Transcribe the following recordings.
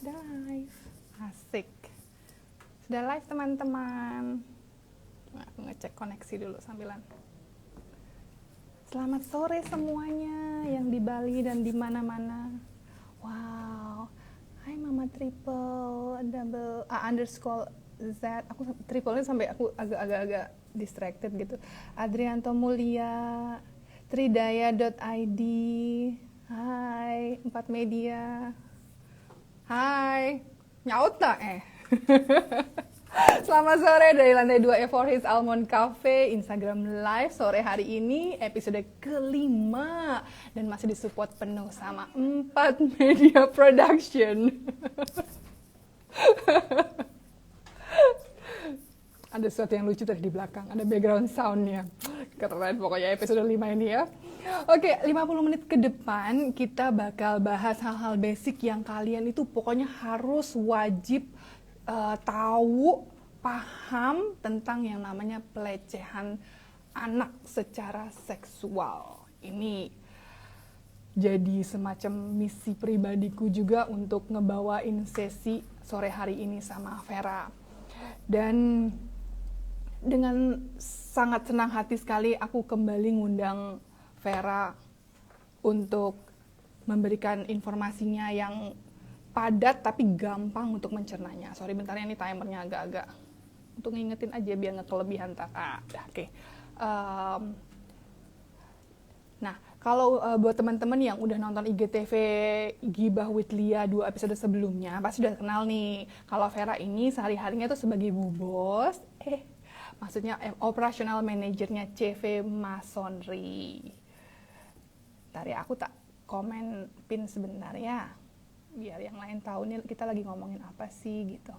Sudah live. Asik. Sudah live teman-teman. Nah, aku ngecek koneksi dulu sambilan. Selamat sore semuanya yang di Bali dan di mana-mana. Wow. Hai Mama Triple double underscore Z. Aku triple-nya sampai aku agak-agak distracted gitu. Adrianto Mulia, Tridaya.id. Hai, 4 Media. Hai, nyaut tak Selamat sore dari lantai 2 E4 His Almond Cafe, Instagram Live sore hari ini, episode kelima. Dan masih disupport penuh sama 4 Media Production. Ada sesuatu yang lucu tadi di belakang, ada background soundnya. Keren pokoknya episode 5 ini ya. Oke, 50 menit ke depan kita bakal bahas hal-hal basic yang kalian itu pokoknya harus wajib tahu, paham tentang yang namanya pelecehan anak secara seksual. Ini jadi semacam misi pribadiku juga untuk ngebawain sesi sore hari ini sama Vera. Dan dengan sangat senang hati sekali aku kembali ngundang Vera untuk memberikan informasinya yang padat tapi gampang untuk mencernanya. Sorry bentar ya, ini timernya agak-agak untuk ngingetin aja biar nggak kelebihan tak. Oke. Nah, kalau buat teman-teman yang udah nonton IGTV Gibah with Lia 2 episode sebelumnya, pasti udah kenal nih. Kalau Vera ini sehari-harinya tuh sebagai bu bos, maksudnya operational manajernya CV Masonry. Ntar ya, aku tak komen pin sebentar ya, biar yang lain tahu nih kita lagi ngomongin apa sih gitu.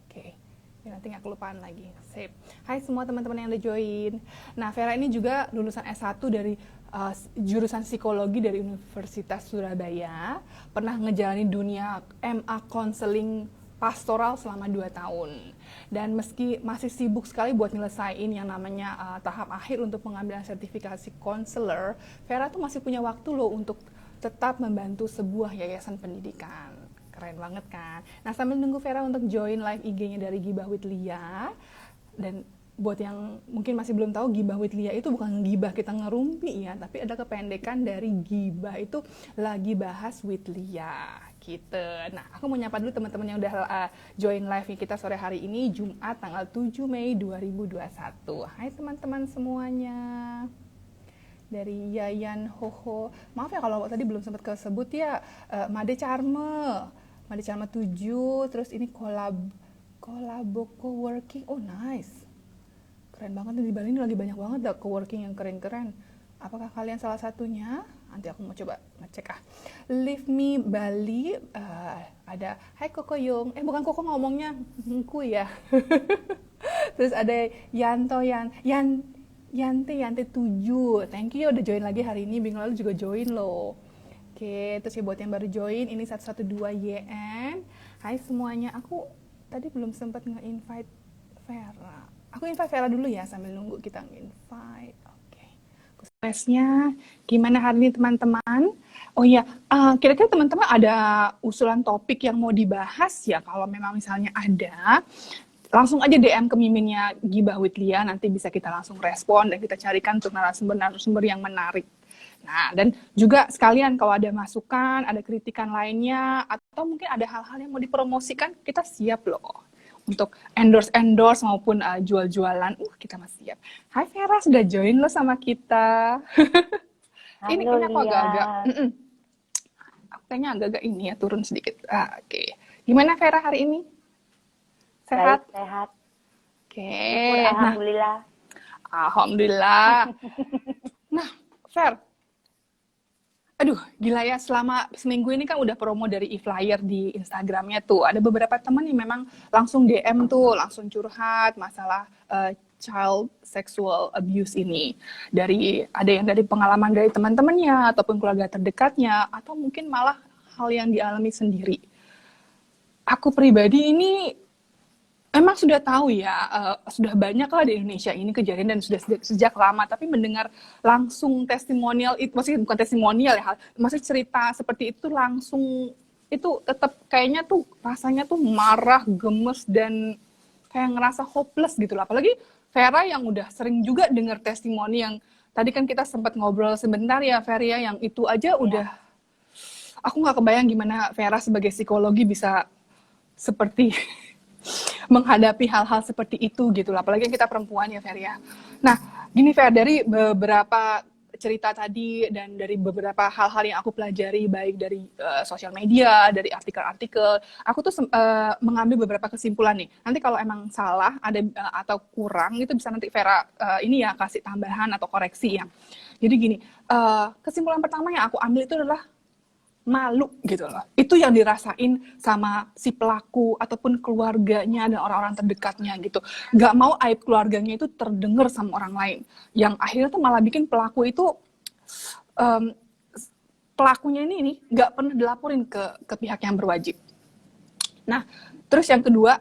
Oke. Biar nanti nggak kelupaan lagi. Sip. Hai semua teman-teman yang udah join. Nah, Vera ini juga lulusan S1 dari jurusan psikologi dari Universitas Surabaya. Pernah ngejalanin dunia MA Counseling pastoral selama 2 tahun. Dan meski masih sibuk sekali buat nyelesain yang namanya tahap akhir untuk pengambilan sertifikasi counselor, Vera tuh masih punya waktu loh untuk tetap membantu sebuah yayasan pendidikan. Keren banget kan? Nah, sambil nunggu Vera untuk join live IG-nya dari Gibah with Lia, dan buat yang mungkin masih belum tahu, Gibah with Lia itu bukan gibah kita ngerumpi ya, tapi ada kependekan dari gibah itu lagi bahas with Lia gitu. Nah, aku mau nyapa dulu teman-teman yang udah join live kita sore hari ini, Jumat tanggal 7 Mei 2021. Hai teman-teman semuanya. Dari Yayan Hoho, maaf ya kalau tadi belum sempat kesebut ya, Made Charme 7, terus ini Kolaboko Working, oh nice, keren banget nih, di Bali ini lagi banyak banget dah co-working yang keren-keren. Apakah kalian salah satunya? Nanti aku mau coba ngecek Leave Me Bali, ada Hai Koko Yung, bukan Koko ngomongnya, ku ya. Terus ada Yante 7, thank you ya udah join lagi hari ini, minggu lalu juga join loh. Oke, terus ya buat yang baru join, ini 112 YN. Hai semuanya, aku tadi belum sempat nge-invite Vera. Aku invite Vera dulu ya sambil nunggu kita nge-invite. Oke. Stresnya gimana hari ini teman-teman? Oh iya, kira-kira teman-teman ada usulan topik yang mau dibahas ya? Kalau memang misalnya ada, langsung aja DM ke miminnya Gibah with Lia, nanti bisa kita langsung respon dan kita carikan untuk narasumber-narasumber yang menarik. Nah, dan juga sekalian kalau ada masukan, ada kritikan lainnya, atau mungkin ada hal-hal yang mau dipromosikan, kita siap loh untuk endorse maupun jual-jualan. Kita masih siap. Hai Vera, sudah join lo sama kita. Ini aku agak-agak, aku kayaknya agak-agak ini ya, turun sedikit. Oke. Gimana Vera hari ini? Sehat? Baik, sehat. Oke. Alhamdulillah. Alhamdulillah. Nah, Fer, aduh gila ya, selama seminggu ini kan udah promo dari e-flyer di Instagramnya tuh. Ada beberapa teman yang memang langsung DM tuh, langsung curhat masalah child sexual abuse ini. Ada yang dari pengalaman dari teman-temannya, ataupun keluarga terdekatnya, atau mungkin malah hal yang dialami sendiri. Aku pribadi ini memang sudah tahu ya, sudah banyak lah di Indonesia ini kejadian dan sudah sejak lama, tapi mendengar langsung testimonial, itu maksudnya bukan testimonial ya, maksudnya cerita seperti itu langsung itu tetap kayaknya tuh rasanya tuh marah, gemes, dan kayak ngerasa hopeless gitu lah. Apalagi Vera yang udah sering juga denger testimoni yang tadi kan kita sempat ngobrol sebentar ya, Vera, yang itu aja udah, aku nggak kebayang gimana Vera sebagai psikologi bisa seperti menghadapi hal-hal seperti itu gitu lah. Apalagi kita perempuan ya, Fer ya. Nah, gini Fer, dari beberapa cerita tadi dan dari beberapa hal-hal yang aku pelajari, baik dari sosial media, dari artikel-artikel, aku tuh mengambil beberapa kesimpulan nih. Nanti kalau emang salah ada atau kurang, itu bisa nanti Vera ini ya kasih tambahan atau koreksi ya. Jadi gini, kesimpulan pertama yang aku ambil itu adalah malu gitu loh. Itu yang dirasain sama si pelaku ataupun keluarganya dan orang-orang terdekatnya gitu. Gak mau aib keluarganya itu terdengar sama orang lain. Yang akhirnya tuh malah bikin pelaku itu pelakunya ini gak pernah dilaporin ke pihak yang berwajib. Nah, terus yang kedua,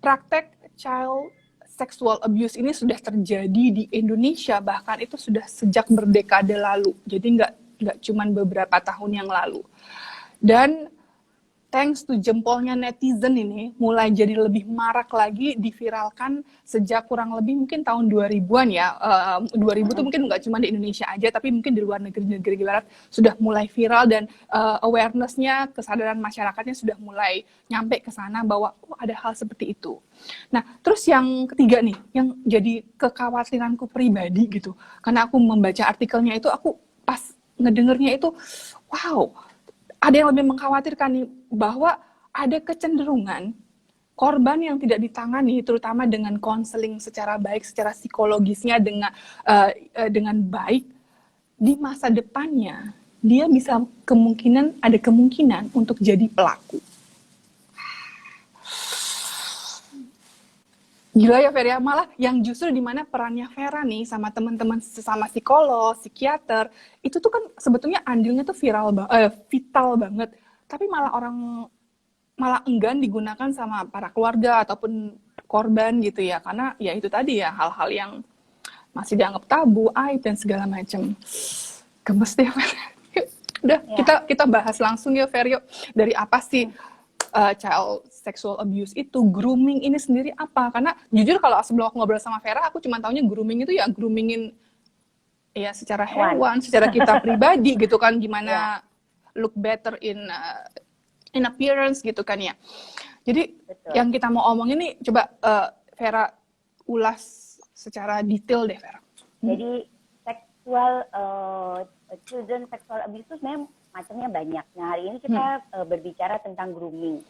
praktek child sexual abuse ini sudah terjadi di Indonesia, bahkan itu sudah sejak berdekade lalu. Jadi nggak cuman beberapa tahun yang lalu. Dan thanks to jempolnya netizen ini mulai jadi lebih marak lagi, diviralkan sejak kurang lebih mungkin tahun 2000-an ya. 2000 tuh mungkin nggak cuma di Indonesia aja, tapi mungkin di luar negeri barat sudah mulai viral dan awareness-nya, kesadaran masyarakatnya sudah mulai nyampe ke sana bahwa ada hal seperti itu. Nah, terus yang ketiga nih, yang jadi kekhawatiranku pribadi gitu. Karena aku membaca artikelnya itu, aku pas ngedengernya itu, wow, ada yang lebih mengkhawatirkan nih, bahwa ada kecenderungan korban yang tidak ditangani, terutama dengan konseling secara baik, secara psikologisnya dengan baik, di masa depannya dia bisa ada kemungkinan untuk jadi pelaku. Gila ya Vera, malah yang justru dimana perannya Vera nih sama teman-teman sesama psikolog, psikiater, itu tuh kan sebetulnya andilnya tuh vital banget. Tapi malah enggan digunakan sama para keluarga ataupun korban gitu ya, karena ya itu tadi ya, hal-hal yang masih dianggap tabu, aib dan segala macam. Gemes deh Vera. Udah, kita bahas langsung ya Vera, dari apa sih child sexual abuse itu, grooming ini sendiri apa? Karena jujur kalau sebelum aku ngobrol sama Vera, aku cuma taunya grooming itu ya groomingin ya secara hewan, secara kita pribadi gitu kan, gimana look better in appearance gitu kan ya. Jadi yang kita mau omongin nih, coba Vera ulas secara detail deh Vera. Jadi children sexual abuse itu sebenarnya macamnya banyak. Nah, hari ini kita berbicara tentang grooming.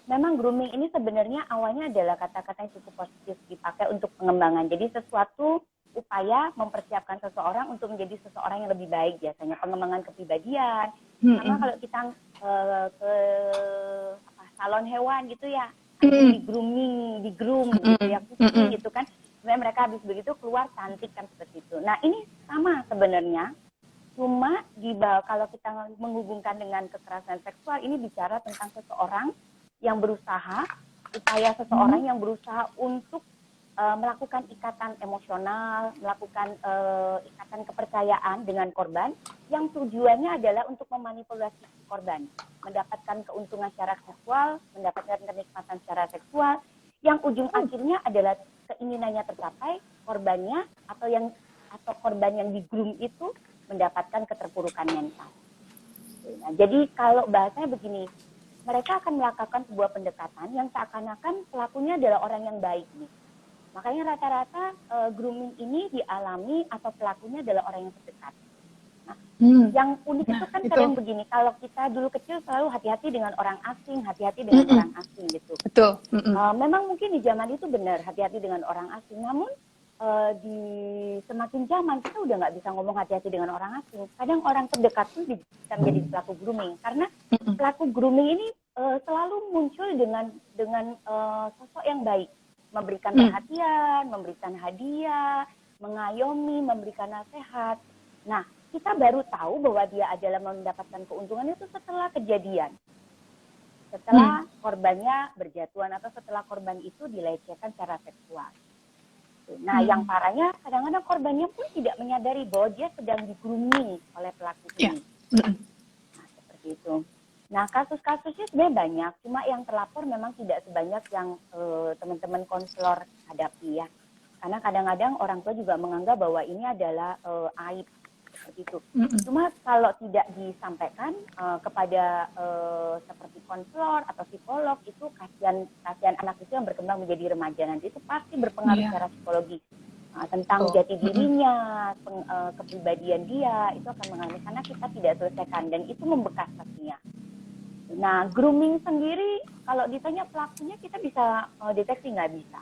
Memang grooming ini sebenarnya awalnya adalah kata-kata yang cukup positif dipakai untuk pengembangan. Jadi sesuatu upaya mempersiapkan seseorang untuk menjadi seseorang yang lebih baik, biasanya pengembangan kepribadian. Sama kalau kita ke salon hewan gitu ya, di groom gitu ya, gitu kan. Sebenarnya mereka habis begitu keluar cantik kan seperti itu. Nah, ini sama sebenarnya. Cuma kalau kita menghubungkan dengan kekerasan seksual, ini bicara tentang seseorang yang berusaha, upaya seseorang yang berusaha untuk melakukan ikatan emosional, melakukan ikatan kepercayaan dengan korban, yang tujuannya adalah untuk memanipulasi korban, mendapatkan keuntungan secara seksual, mendapatkan kenikmatan secara seksual, yang ujung akhirnya adalah keinginannya tercapai, korbannya atau korban yang di-groom itu mendapatkan keterpurukan mental. Nah, jadi kalau bahasanya begini, mereka akan melakukan sebuah pendekatan yang seakan-akan pelakunya adalah orang yang baik nih. Makanya rata-rata grooming ini dialami atau pelakunya adalah orang yang terdekat. Nah, yang unik itu kan kadang begini, kalau kita dulu kecil selalu hati-hati dengan orang asing, hati-hati dengan orang asing gitu. Betul. Memang mungkin di zaman itu benar hati-hati dengan orang asing, namun di semakin zaman kita udah nggak bisa ngomong hati-hati dengan orang asing. Kadang orang terdekat pun bisa menjadi pelaku grooming, karena pelaku grooming ini selalu muncul dengan sosok yang baik, memberikan perhatian, memberikan hadiah, mengayomi, memberikan nasihat. Nah, kita baru tahu bahwa dia adalah mendapatkan keuntungan itu setelah kejadian, setelah korbannya berjatuhan atau setelah korban itu dilecehkan secara seksual. Nah, yang parahnya kadang-kadang korbannya pun tidak menyadari bahwa dia sedang di-grooming oleh pelaku ini. Nah, seperti itu. Nah, kasus-kasusnya sebenarnya banyak, cuma yang terlapor memang tidak sebanyak yang teman-teman konselor hadapi ya. Karena kadang-kadang orang tua juga menganggap bahwa ini adalah aib seperti itu. Cuma kalau tidak disampaikan kepada seperti konselor atau psikolog, itu kasihan anak itu yang berkembang menjadi remaja nanti itu pasti berpengaruh secara psikologis. Tentang jati dirinya, kepribadian dia, itu akan mengalami karena kita tidak selesaikan dan itu membekas pastinya. Nah, grooming sendiri kalau ditanya pelakunya kita bisa deteksi nggak bisa.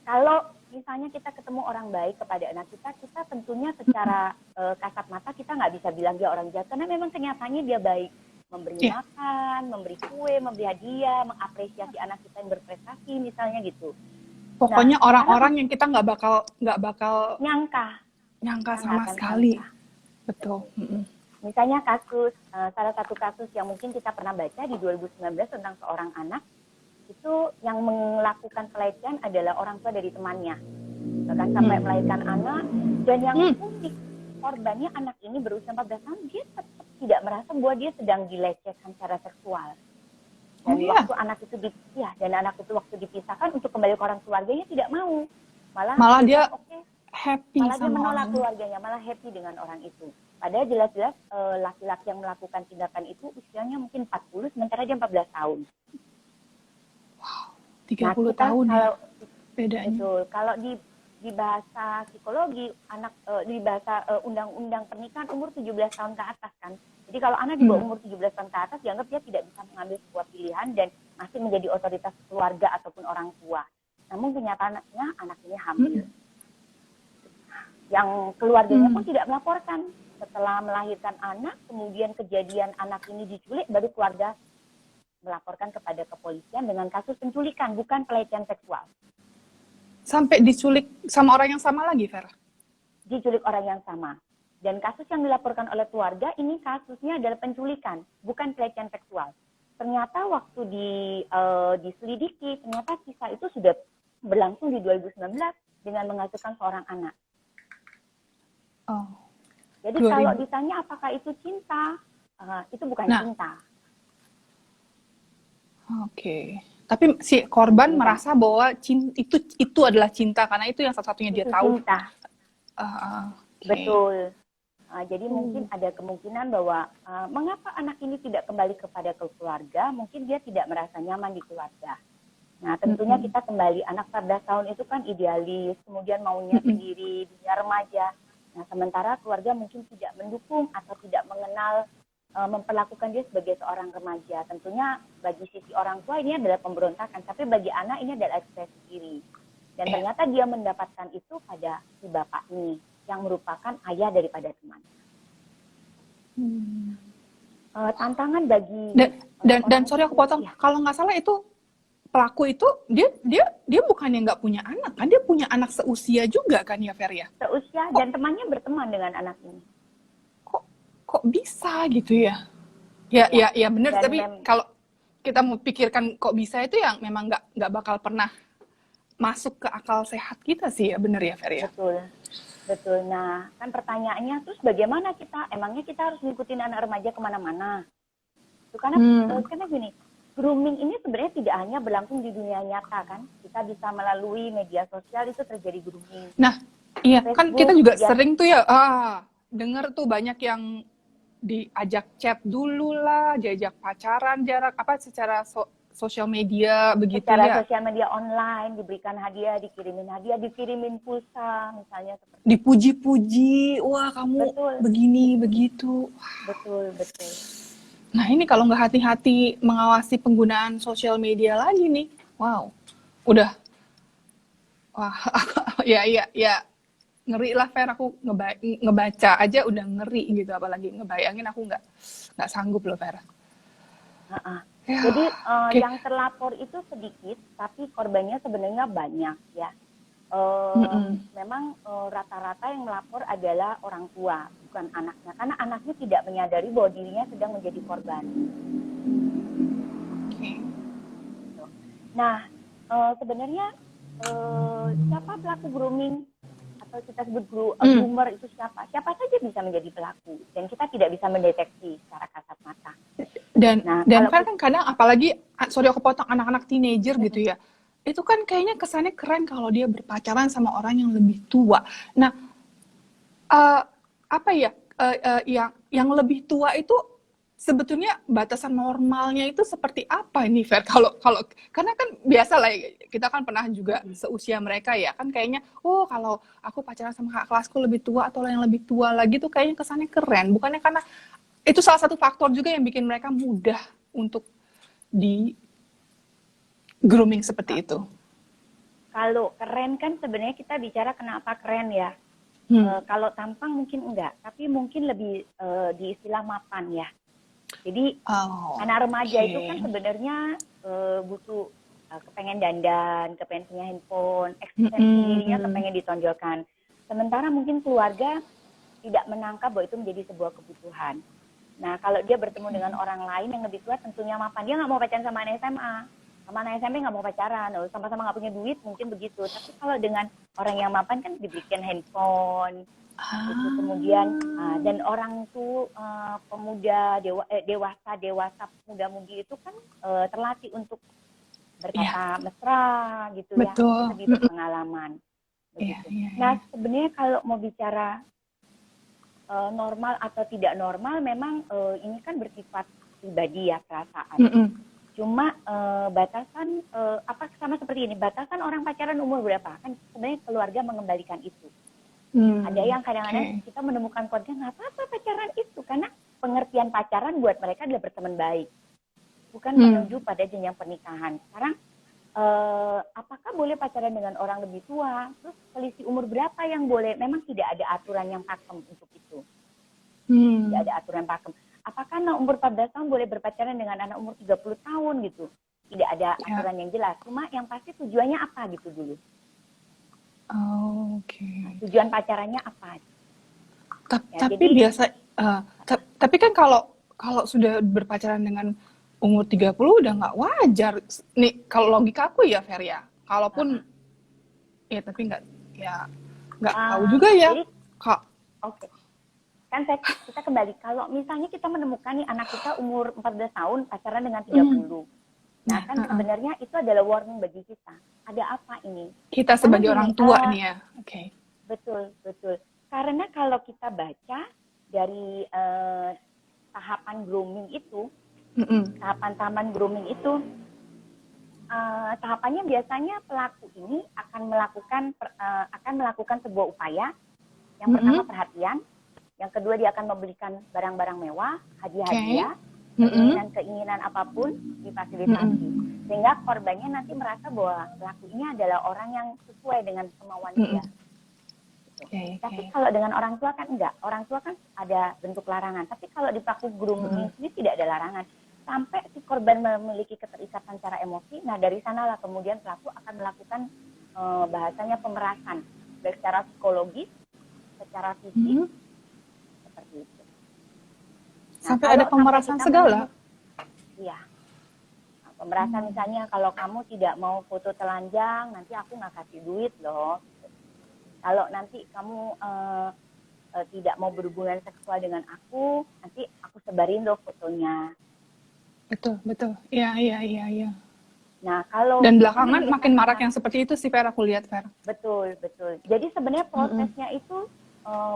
Kalau misalnya kita ketemu orang baik kepada anak kita, kita tentunya secara kasat mata kita nggak bisa bilang dia orang jahat karena memang kenyataannya dia baik, memberi makan, memberi kue, memberi hadiah, mengapresiasi anak kita yang berprestasi misalnya gitu. Pokoknya orang-orang yang kita nggak bakal nyangka sama sekali. Betul. Misalnya salah satu kasus yang mungkin kita pernah baca di 2019 tentang seorang anak, itu yang melakukan pelecehan adalah orang tua dari temannya. Bahkan sampai melahirkan anak, dan yang unik, korbannya anak ini berusia 14 tahun, dia tetap tidak merasa bahwa dia sedang dilecehkan secara seksual. Dan waktu anak itu waktu dipisahkan untuk kembali ke orang keluarganya tidak mau. Malah dia happy malah sama dia menolak orang. keluarganya, malah happy dengan orang itu. Padahal jelas-jelas laki-laki yang melakukan tindakan itu usianya mungkin 40, sementara dia 14 tahun. Wow, 30 tahun ya bedanya. Betul. Kalau di bahasa psikologi, di bahasa undang-undang pernikahan umur 17 tahun ke atas kan. Jadi kalau anak di bawah umur 17 tahun ke atas, dianggap dia tidak bisa mengambil sebuah pilihan dan masih menjadi otoritas keluarga ataupun orang tua. Namun kenyataannya anak ini hamil. Yang keluarganya pun tidak melaporkan. Setelah melahirkan anak, kemudian kejadian anak ini diculik, baru keluarga melaporkan kepada kepolisian dengan kasus penculikan, bukan pelecehan seksual. Sampai diculik sama orang yang sama lagi, Vera? Diculik orang yang sama. Dan kasus yang dilaporkan oleh keluarga, ini kasusnya adalah penculikan, bukan pelecehan seksual. Ternyata waktu diselidiki, ternyata kisah itu sudah berlangsung di 2019 dengan menghasilkan seorang anak. Jadi kalau ditanya apakah itu cinta, itu bukan cinta. Oke. Tapi si korban merasa bahwa itu adalah cinta karena itu yang satu-satunya dia tahu. Cinta. Betul. Jadi mungkin ada kemungkinan bahwa mengapa anak ini tidak kembali kepada keluarga, mungkin dia tidak merasa nyaman di keluarga. Nah, tentunya kita kembali, anak 14 tahun itu kan idealis, kemudian maunya sendiri, dia remaja. Nah, sementara keluarga mungkin tidak mendukung atau tidak mengenal, memperlakukan dia sebagai seorang remaja. Tentunya bagi sisi orang tua ini adalah pemberontakan, tapi bagi anak ini adalah ekspresi diri. Dan ternyata dia mendapatkan itu pada si bapak ini, yang merupakan ayah daripada teman. Tantangan bagi dan sorry aku potong, kalau nggak salah itu pelaku itu dia bukannya nggak punya anak kan, dia punya anak seusia juga kan ya, Fer ya? Seusia dan temannya berteman dengan anak ini. Kok bisa gitu ya? Ya benar, tapi kalau kita mau pikirkan kok bisa itu yang memang nggak bakal pernah masuk ke akal sehat kita sih ya, benar ya, Fer ya? Betul. Nah, kan pertanyaannya terus bagaimana emangnya kita harus ngikutin anak remaja kemana-mana? Itu karena gini, grooming ini sebenarnya tidak hanya berlangsung di dunia nyata kan, kita bisa melalui media sosial itu terjadi grooming. Nah, iya Facebook, kan kita juga sering tuh ya, dengar tuh banyak yang diajak chat dulu lah, diajak pacaran secara sosial media begitu secara ya. Sosial media online, diberikan hadiah, dikirimin pulsa misalnya. Dipuji-puji, wah kamu begini begitu. Betul. Nah ini kalau nggak hati-hati mengawasi penggunaan sosial media lagi nih, wah ya ngeri lah, Fer. Aku ngebaca aja udah ngeri gitu, apalagi ngebayangin aku nggak sanggup loh, Fer. Jadi yang terlapor itu sedikit, tapi korbannya sebenarnya banyak ya. Memang rata-rata yang melapor adalah orang tua, bukan anaknya, karena anaknya tidak menyadari bahwa dirinya sedang menjadi korban. Nah, sebenarnya siapa pelaku grooming atau kita sebut groomer itu siapa? Siapa saja bisa menjadi pelaku dan kita tidak bisa mendeteksi secara kasat mata. Dan Nah, dan kalau kan kadang apalagi sorry aku potong, anak-anak teenager gitu ya. Itu kan kayaknya kesannya keren kalau dia berpacaran sama orang yang lebih tua. Nah, eh, apa ya? Yang lebih tua itu sebetulnya batasan normalnya itu seperti apa ini, Fer? Kalau kalau karena kan biasa lah ya, kita kan pernah juga seusia mereka ya, kan kayaknya oh kalau aku pacaran sama kakak kelasku lebih tua atau yang lebih tua lagi tuh kayaknya kesannya keren. Bukannya karena itu salah satu faktor juga yang bikin mereka mudah untuk di grooming seperti itu. kalau keren kan sebenarnya kita bicara kenapa keren ya. Kalau tampang mungkin enggak, tapi mungkin lebih di istilah mapan ya. Jadi Oh, anak remaja itu kan okay. sebenarnya butuh kepengen dandan, kepengen punya handphone, eksistensi dirinya kepengen ditonjolkan. Sementara mungkin keluarga tidak menangkap bahwa itu menjadi sebuah kebutuhan. Nah, kalau dia bertemu dengan orang lain yang lebih tua, tentunya mapan. Dia nggak mau pacaran sama anak SMA. Sama anak SMP nggak mau pacaran. Sama-sama nggak punya duit, mungkin begitu. Tapi kalau dengan orang yang mapan kan diberikan handphone, itu kemudian dan orang tuh pemuda dewasa muda-mudi itu kan terlatih untuk berkata mesra gitu ya, Betul. mungkin lebih berpengalaman begitu. Nah, sebenarnya kalau mau bicara normal atau tidak normal, memang ini kan bersifat pribadi ya, perasaan. Cuma batasan apa sama seperti ini, batasan orang pacaran umur berapa kan sebenarnya keluarga mengembalikan itu. Ada yang kadang-kadang kita menemukan keluarga nggak apa-apa pacaran itu karena pengertian pacaran buat mereka adalah berteman baik, bukan menuju pada jenjang pernikahan. Sekarang apakah boleh pacaran dengan orang lebih tua? Terus selisih umur berapa yang boleh? Memang tidak ada aturan yang pakem untuk itu. Tidak ada aturan pakem. Apakah anak umur 14 tahun boleh berpacaran dengan anak umur 30 tahun gitu? Tidak ada aturan yang jelas. Cuma yang pasti tujuannya apa gitu dulu. Nah, tujuan pacarannya apa? Tapi jadi, biasa, tapi kan kalau sudah berpacaran dengan umur 30 udah nggak wajar. Nih, kalau logika aku ya, Fer ya. Kalaupun, ya tapi nggak tahu juga ya. Jadi, oke. Kan kita kembali, kalau misalnya kita menemukan nih anak kita umur 14 tahun pacaran dengan 30. Nah, kan sebenarnya itu adalah warning bagi kita. Ada apa ini? Kita sebagai orang tua nih ya. Betul, betul. Karena kalau kita baca dari tahapan grooming itu, tahapan grooming itu, tahapannya biasanya pelaku ini akan melakukan sebuah upaya. Yang pertama perhatian, yang kedua dia akan memberikan barang-barang mewah, hadiah-hadiah, keinginan apapun difasilitasi. Sehingga korbannya nanti merasa bahwa pelaku ini adalah orang yang sesuai dengan kemauan dia. Tapi kalau dengan orang tua kan enggak. Orang tua kan ada bentuk larangan. Tapi kalau di pelaku grooming ini tidak ada larangan. Sampai si korban memiliki keterikatan secara emosi, nah dari sanalah kemudian pelaku akan melakukan bahasanya pemerasan. Baik secara psikologis, secara fisik, seperti itu. Nah, sampai ada pemerasan segala? Iya. Nah, pemerasan misalnya kalau kamu tidak mau foto telanjang, nanti aku nggak kasih duit loh. Kalau nanti kamu tidak mau berhubungan seksual dengan aku, nanti aku sebarin loh fotonya. Betul. Iya. Nah, kalau dan belakangan makin marak yang seperti itu sih, Fer, aku lihat, Fer. Betul. Jadi sebenarnya prosesnya itu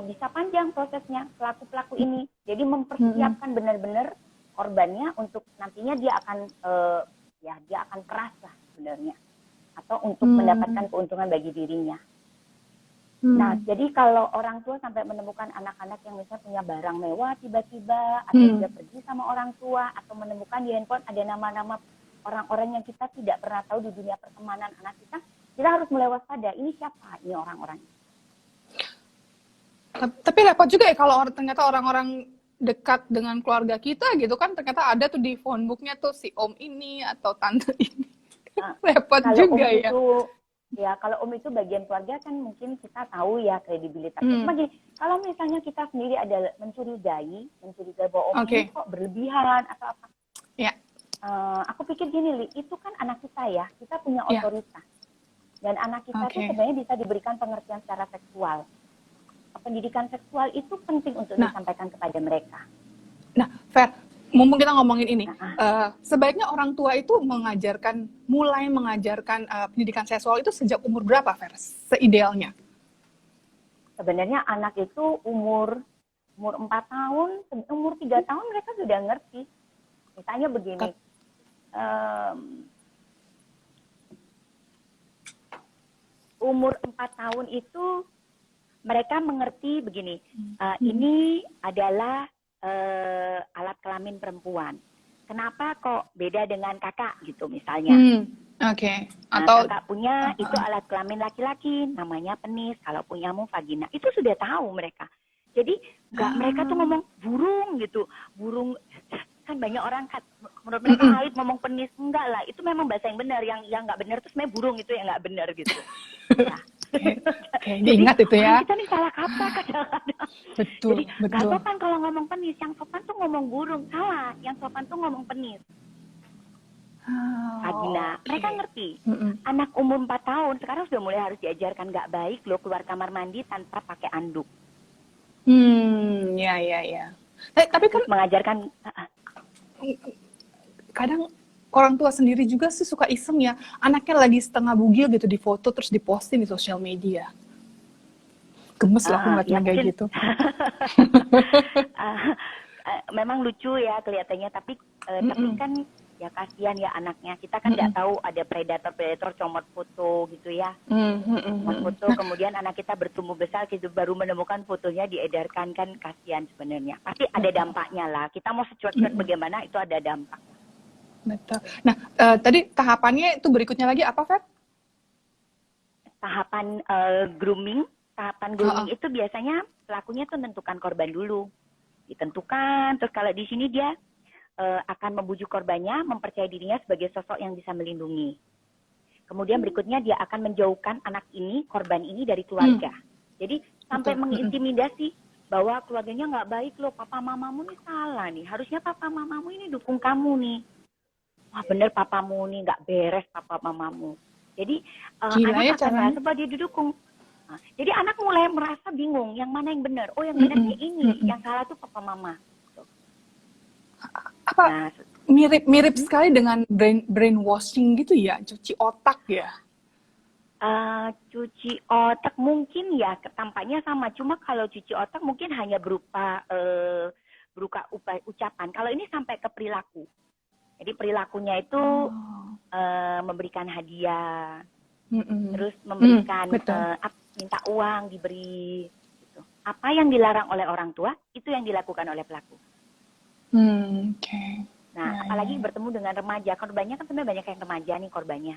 bisa panjang prosesnya pelaku-pelaku ini. Jadi mempersiapkan benar-benar korbannya untuk nantinya dia akan keras lah sebenarnya. Atau untuk mendapatkan keuntungan bagi dirinya. Nah, jadi kalau orang tua sampai menemukan anak-anak yang misalnya punya barang mewah tiba-tiba, atau dia pergi sama orang tua, atau menemukan di handphone ada nama-nama orang-orang yang kita tidak pernah tahu di dunia pertemanan anak kita harus mulai waspada. Ini siapa ini orang-orang? Tapi repot juga ya kalau ternyata orang-orang dekat dengan keluarga kita gitu kan, ternyata ada tuh di phone booknya tuh si om ini atau tante ini. Repot juga ya. Ya, kalau om itu bagian keluarga kan mungkin kita tahu ya kredibilitasnya. Cuma gini, kalau misalnya kita sendiri ada mencurigai bahwa om ini kok berlebihan atau apa. Ya. Aku pikir gini, Li, itu kan anak kita ya, kita punya otoritas. Dan anak kita itu sebenarnya bisa diberikan pengertian secara seksual. Pendidikan seksual itu penting untuk disampaikan kepada mereka. Nah, Fer, mumpung kita ngomongin ini, Nah, sebaiknya orang tua itu mulai mengajarkan pendidikan seksual itu sejak umur berapa, Fer? Seidealnya? sebenarnya anak itu umur 4 tahun, umur 3 tahun mereka sudah ngerti. Misalnya begini, Tap- umur 4 tahun itu mereka mengerti begini, ini adalah alat kelamin perempuan. Kenapa kok beda dengan kakak gitu misalnya. Oke. Nah, Atau kakak punya itu alat kelamin laki-laki, namanya penis. Kalau punyamu vagina, itu sudah tahu mereka. Jadi mereka tuh ngomong burung gitu, burung kan banyak orang kan menurut mereka haid ngomong penis, enggak lah, itu memang bahasa yang benar, yang nggak benar tuh sebenarnya burung itu yang nggak benar gitu. Nah, Oke, jadi diingat itu ya. kita nih salah kata kadang-kadang. Betul, Jadi nggak betul. sopan kalau ngomong penis, yang sopan tuh ngomong burung, salah, yang sopan tuh ngomong penis. Vagina, mereka ngerti. Anak umur 4 tahun sekarang sudah mulai harus diajarkan nggak baik loh keluar kamar mandi tanpa pakai anduk. Ya. Tapi kan Terus mengajarkan kadang orang tua sendiri juga sih suka iseng ya, anaknya lagi setengah bugil gitu di foto terus diposting di sosial media. Gemes lah aku ngeliat ya yang kayak mungkin gitu. memang lucu ya kelihatannya, tapi kan ya kasihan ya anaknya. Kita kan nggak tahu ada predator comot foto gitu ya. Comot foto, kemudian anak kita bertumbuh besar gitu baru menemukan fotonya diedarkan, kan kasihan sebenarnya. Pasti ada dampaknya lah. Kita mau secuek-cuek bagaimana itu ada dampak. Betul. Nah, tadi tahapannya itu berikutnya lagi apa, Fer? Tahapan grooming itu biasanya pelakunya tuh menentukan korban dulu. Ditentukan, terus kalau di sini dia akan membujuk korbannya, mempercayai dirinya sebagai sosok yang bisa melindungi. Kemudian berikutnya dia akan menjauhkan anak ini, korban ini dari keluarga. Jadi sampai mengintimidasi bahwa keluarganya nggak baik loh, papa mamamu nih salah nih. Harusnya papa mamamu ini dukung kamu nih. Wah bener papamu nih, nggak beres papa mamamu. Jadi anak akan merasa bahwa dia didukung. Nah, jadi anak mulai merasa bingung, yang mana yang benar? Oh yang benarnya ini, yang salah tuh papa mama. Apa mirip sekali dengan brainwashing gitu ya, cuci otak ya? Cuci otak mungkin ya, tampaknya sama. Cuma kalau cuci otak mungkin hanya berupa ucapan. Kalau ini sampai ke perilaku. Jadi perilakunya itu memberikan hadiah, terus memberikan minta uang diberi. Gitu. Apa yang dilarang oleh orang tua itu yang dilakukan oleh pelaku. Nah, apalagi bertemu dengan remaja, korbannya kan sebenarnya banyak yang remaja nih korbannya,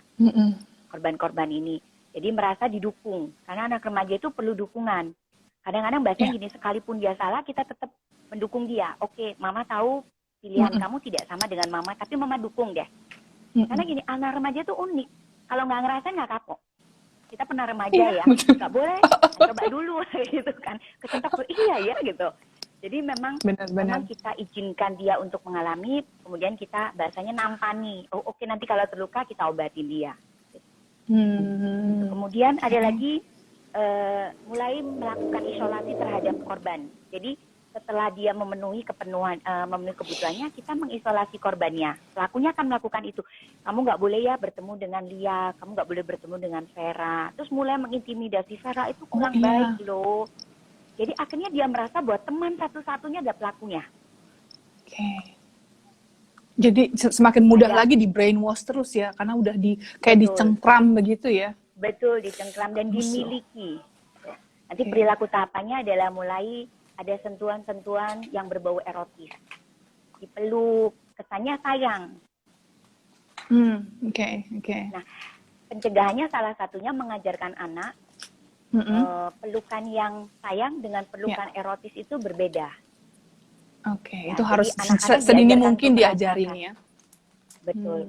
korban-korban ini. Jadi merasa didukung, karena anak remaja itu perlu dukungan. Kadang-kadang bahasanya gini, sekalipun dia salah, kita tetap mendukung dia. Oke, mama tahu pilihan kamu tidak sama dengan mama, tapi mama dukung deh. Karena gini, anak remaja itu unik. Kalau nggak ngerasain nggak kapok. Kita pernah remaja ya, nggak boleh, coba dulu gitu kan. Kecentok tuh, iya ya gitu. Jadi memang kita izinkan dia untuk mengalami, kemudian kita bahasanya nampani. Oh oke, nanti kalau terluka kita obatin dia. Kemudian ada lagi mulai melakukan isolasi terhadap korban. Jadi setelah dia memenuhi kebutuhannya, kita mengisolasi korbannya. Pelakunya akan melakukan itu. Kamu nggak boleh ya bertemu dengan Lia, kamu nggak boleh bertemu dengan Vera. Terus mulai mengintimidasi, Vera itu kurang baik loh. Jadi akhirnya dia merasa bahwa teman satu-satunya ada pelakunya. Jadi semakin mudah lagi di brainwash terus ya, karena udah dicengkram begitu ya. Betul, dicengkram dan dimiliki. Nanti perilaku tahapannya adalah mulai ada sentuhan-sentuhan yang berbau erotis. Dipeluk, kesannya sayang. Nah, pencegahannya salah satunya mengajarkan anak pelukan yang sayang dengan pelukan erotis itu berbeda. Itu harus sedini mungkin diajarin ya. Betul.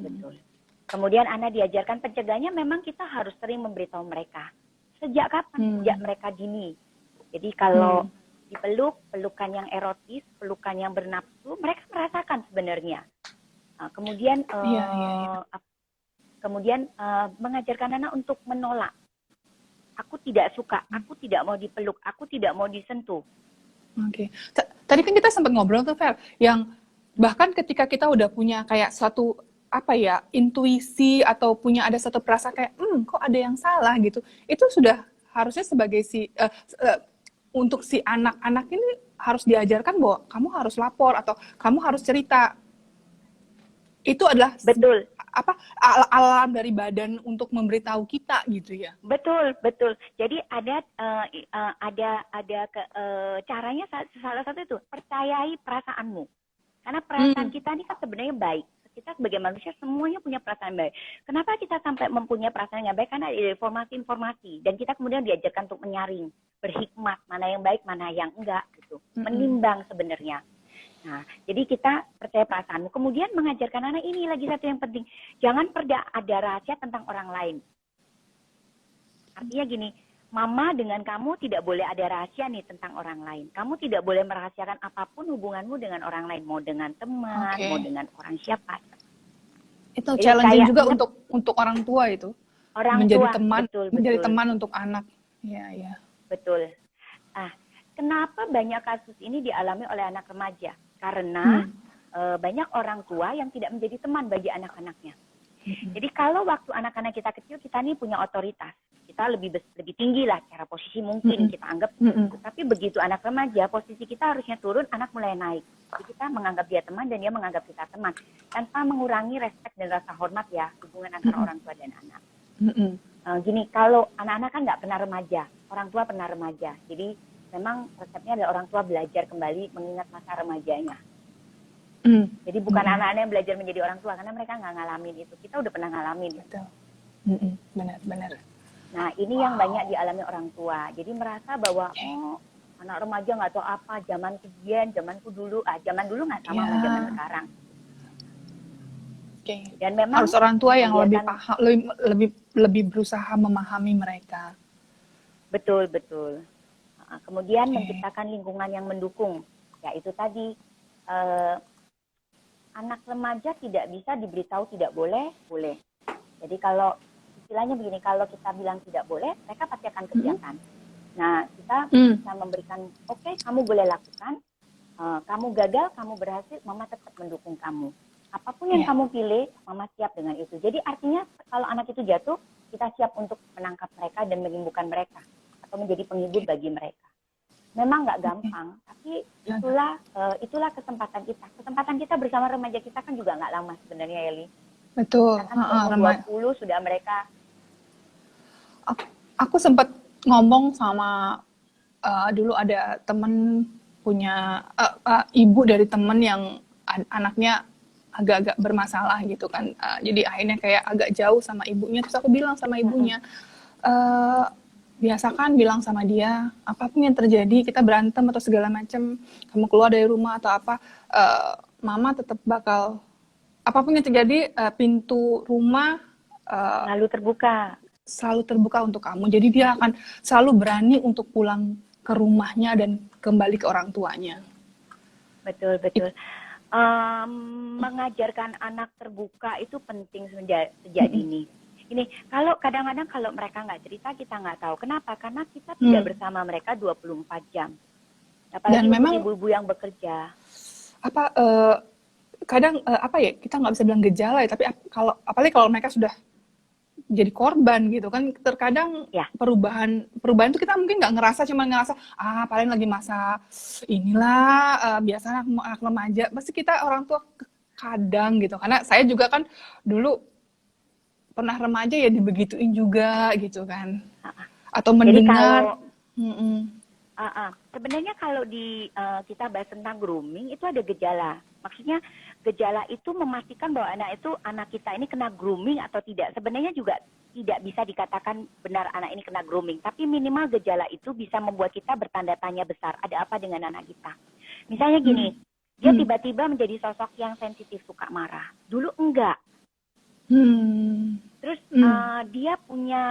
Kemudian anak diajarkan pencegahannya memang kita harus sering memberitahu mereka. Sejak kapan? Sejak mereka dini. Jadi kalau dipeluk, pelukan yang erotis, pelukan yang bernafsu, mereka merasakan sebenarnya. Kemudian mengajarkan anak untuk menolak. Aku tidak suka, aku tidak mau dipeluk, aku tidak mau disentuh. Tadi kan kita sempat ngobrol tuh, Fer, yang Bahkan ketika kita udah punya kayak suatu apa ya, intuisi atau punya ada satu perasaan kayak kok ada yang salah gitu, itu sudah harusnya sebagai untuk si anak-anak ini harus diajarkan bahwa kamu harus lapor atau kamu harus cerita. Itu adalah Betul. apa, alarm dari badan untuk memberitahu kita gitu ya. Betul, betul. Jadi ada caranya, salah satu itu percayai perasaanmu. Karena perasaan kita ini kan sebenarnya baik. Kita sebagai manusia semuanya punya perasaan baik. Kenapa kita sampai mempunyai perasaan yang baik? Karena ada informasi-informasi dan kita kemudian diajarkan untuk menyaring, berhikmat, mana yang baik, mana yang enggak gitu. Menimbang sebenarnya. Nah, jadi kita percaya perasaanmu. Kemudian mengajarkan anak ini lagi satu yang penting. Jangan pernah ada rahasia tentang orang lain. Artinya gini, mama dengan kamu tidak boleh ada rahasia nih tentang orang lain. Kamu tidak boleh merahasiakan apapun hubunganmu dengan orang lain. Mau dengan teman, mau dengan orang siapa. Itu challenging juga untuk orang tua itu. Orang menjadi tua, teman, betul, menjadi betul. teman untuk anak. Iya, iya. Betul. Kenapa banyak kasus ini dialami oleh anak remaja? Karena banyak orang tua yang tidak menjadi teman bagi anak-anaknya. Jadi kalau waktu anak-anak kita kecil, kita nih punya otoritas. Kita lebih tinggi lah secara posisi mungkin kita anggap. Tapi begitu anak remaja, posisi kita harusnya turun, anak mulai naik. Jadi kita menganggap dia teman dan dia menganggap kita teman. Tanpa mengurangi respek dan rasa hormat ya, hubungan antara orang tua dan anak. Gini, kalau anak-anak kan nggak pernah remaja, orang tua pernah remaja. Jadi memang resepnya adalah orang tua belajar kembali mengingat masa remajanya. Jadi bukan anak-anak yang belajar menjadi orang tua, karena mereka nggak ngalamin itu. Kita udah pernah ngalamin. Betul. Benar-benar. Nah, ini yang banyak dialami orang tua. Jadi merasa bahwa, anak remaja nggak tahu apa, zaman sekian, zamanku dulu. Zaman dulu nggak sama sama zaman sekarang. Dan memang harus orang tua yang lebih paham, lebih berusaha memahami mereka. Betul, betul. Kemudian menciptakan lingkungan yang mendukung. Ya itu tadi, anak remaja tidak bisa diberitahu tidak boleh, boleh. Jadi kalau istilahnya begini, kalau kita bilang tidak boleh, mereka pasti akan kerjakan. Nah, kita bisa memberikan, oke, kamu boleh lakukan, kamu gagal, kamu berhasil, mama tetap mendukung kamu. Apapun yang kamu pilih, mama siap dengan itu. Jadi artinya kalau anak itu jatuh, kita siap untuk menangkap mereka dan menyembuhkan mereka. Atau menjadi penghibur bagi mereka. Memang nggak gampang, tapi itulah kesempatan kita. Kesempatan kita bersama remaja kita kan juga nggak lama sebenarnya, Eli. Betul. Kan 20 sudah mereka. Aku sempat ngomong sama dulu ada temen punya ibu dari temen yang anaknya agak-agak bermasalah gitu kan. Jadi akhirnya kayak agak jauh sama ibunya. Terus aku bilang sama ibunya, biasakan bilang sama dia, apapun yang terjadi, kita berantem atau segala macam, kamu keluar dari rumah atau apa, mama tetap bakal, apapun yang terjadi, pintu rumah selalu terbuka untuk kamu. Jadi dia akan selalu berani untuk pulang ke rumahnya dan kembali ke orang tuanya. Betul, betul. Mengajarkan anak terbuka itu penting sejak dini. Ini kalau kadang-kadang kalau mereka nggak cerita, kita nggak tahu. Kenapa? Karena kita tidak bersama mereka 24 jam. Apalagi dan memang ibu-ibu yang bekerja. Kadang kita nggak bisa bilang gejala ya, tapi apalagi kalau mereka sudah jadi korban gitu kan, terkadang perubahan itu kita mungkin nggak ngerasa, cuma ngerasa paling lagi masa inilah, biasa anak remaja. Pasti kita orang tua kadang gitu, karena saya juga kan dulu pernah remaja ya dibegituin juga gitu kan, atau mendengar. Sebenarnya kalau kita bahas tentang grooming itu ada gejala. Maksudnya gejala itu memastikan bahwa anak kita ini kena grooming atau tidak. Sebenarnya juga tidak bisa dikatakan benar anak ini kena grooming, tapi minimal gejala itu bisa membuat kita bertanda tanya besar. Ada apa dengan anak kita? Misalnya gini, dia tiba-tiba menjadi sosok yang sensitif, suka marah. Dulu enggak. Terus dia punya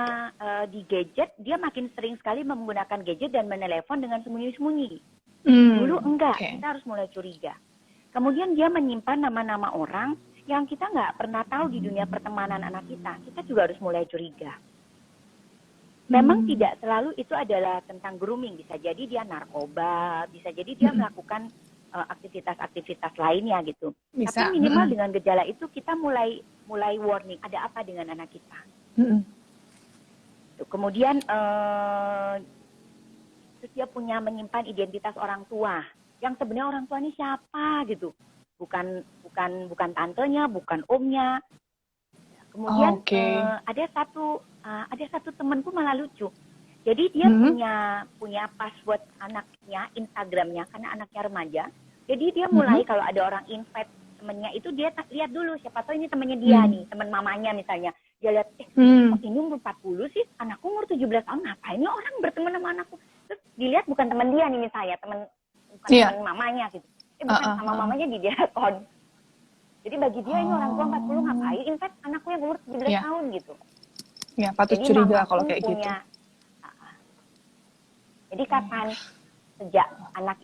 di gadget, dia makin sering sekali menggunakan gadget dan menelepon dengan sembunyi-sembunyi. Dulu enggak, kita harus mulai curiga. Kemudian dia menyimpan nama-nama orang yang kita nggak pernah tahu di dunia pertemanan anak kita. Kita juga harus mulai curiga. Memang tidak selalu itu adalah tentang grooming. Bisa jadi dia narkoba, bisa jadi dia melakukan aktivitas-aktivitas lainnya gitu. Bisa. Tapi minimal dengan gejala itu kita mulai warning ada apa dengan anak kita. Kemudian terus dia punya menyimpan identitas orang tua yang sebenarnya orang tua ini siapa gitu, bukan tantenya, bukan omnya. Kemudian ada satu temanku malah lucu. Jadi dia punya password anaknya, Instagramnya, karena anaknya remaja. Jadi dia mulai kalau ada orang invite temennya itu dia lihat dulu siapa tahu ini temennya dia nih, teman mamanya misalnya. Dia lihat, kok ini umur 40 sih, anakku umur 17 tahun, ngapain ya orang berteman sama anakku? Terus dilihat bukan teman dia nih misalnya, teman mamanya gitu. Bukan sama mamanya di dia akun. Jadi bagi dia ini orang tua 40 ngapain, in fact anakku yang umur 17 tahun gitu. Ya, patut curiga kalau kayak gitu. Jadi kapan sejak anak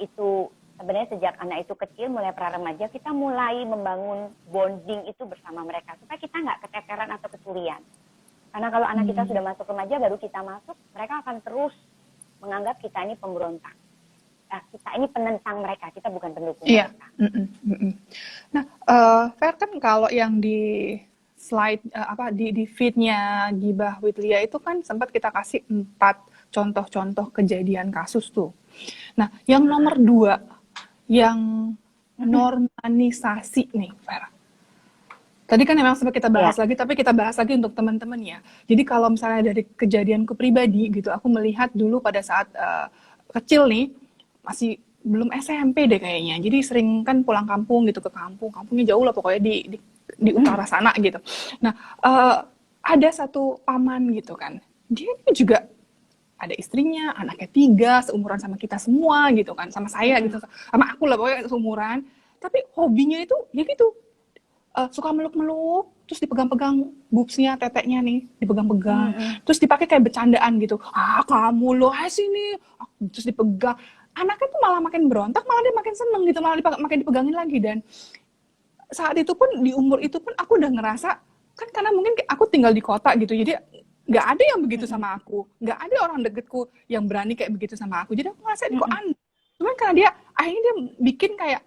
itu kecil mulai pra-remaja kita mulai membangun bonding itu bersama mereka supaya kita nggak keteteran atau kecurian. Karena kalau anak kita sudah masuk remaja baru kita masuk, mereka akan terus menganggap kita ini pemberontak. Kita ini penentang mereka, kita bukan pendukung mereka. Nah, Fer kan kalau yang di slide di feed-nya Gibah with Lia itu kan sempat kita kasih 4 contoh-contoh kejadian kasus tuh. Nah, yang nomor 2 yang normalisasi nih, Fer. Tadi kan memang sempat kita bahas lagi, tapi kita bahas lagi untuk teman-teman ya. Jadi kalau misalnya dari kejadianku pribadi gitu, aku melihat dulu pada saat kecil nih, masih belum SMP deh kayaknya. Jadi sering kan pulang kampung gitu ke kampungnya jauh lah pokoknya di utara sana gitu. Nah, ada satu paman gitu kan. Dia juga ada istrinya, anaknya 3, seumuran sama kita semua gitu kan, sama saya gitu, sama aku lah pokoknya seumuran. Tapi hobinya itu ya gitu, suka meluk-meluk, terus dipegang-pegang boobsnya, teteknya nih, dipegang-pegang, terus dipakai kayak bercandaan gitu. Kamu loh, sini, terus dipegang. Anaknya tuh malah makin berontak, malah dia makin seneng gitu, malah makin dipegangin lagi. Dan saat itu pun, di umur itu pun aku udah ngerasa, kan karena mungkin aku tinggal di kota gitu, jadi nggak ada yang begitu sama aku, nggak ada orang deketku yang berani kayak begitu sama aku, jadi aku ngerasa kok aneh. Cuman karena akhirnya dia bikin kayak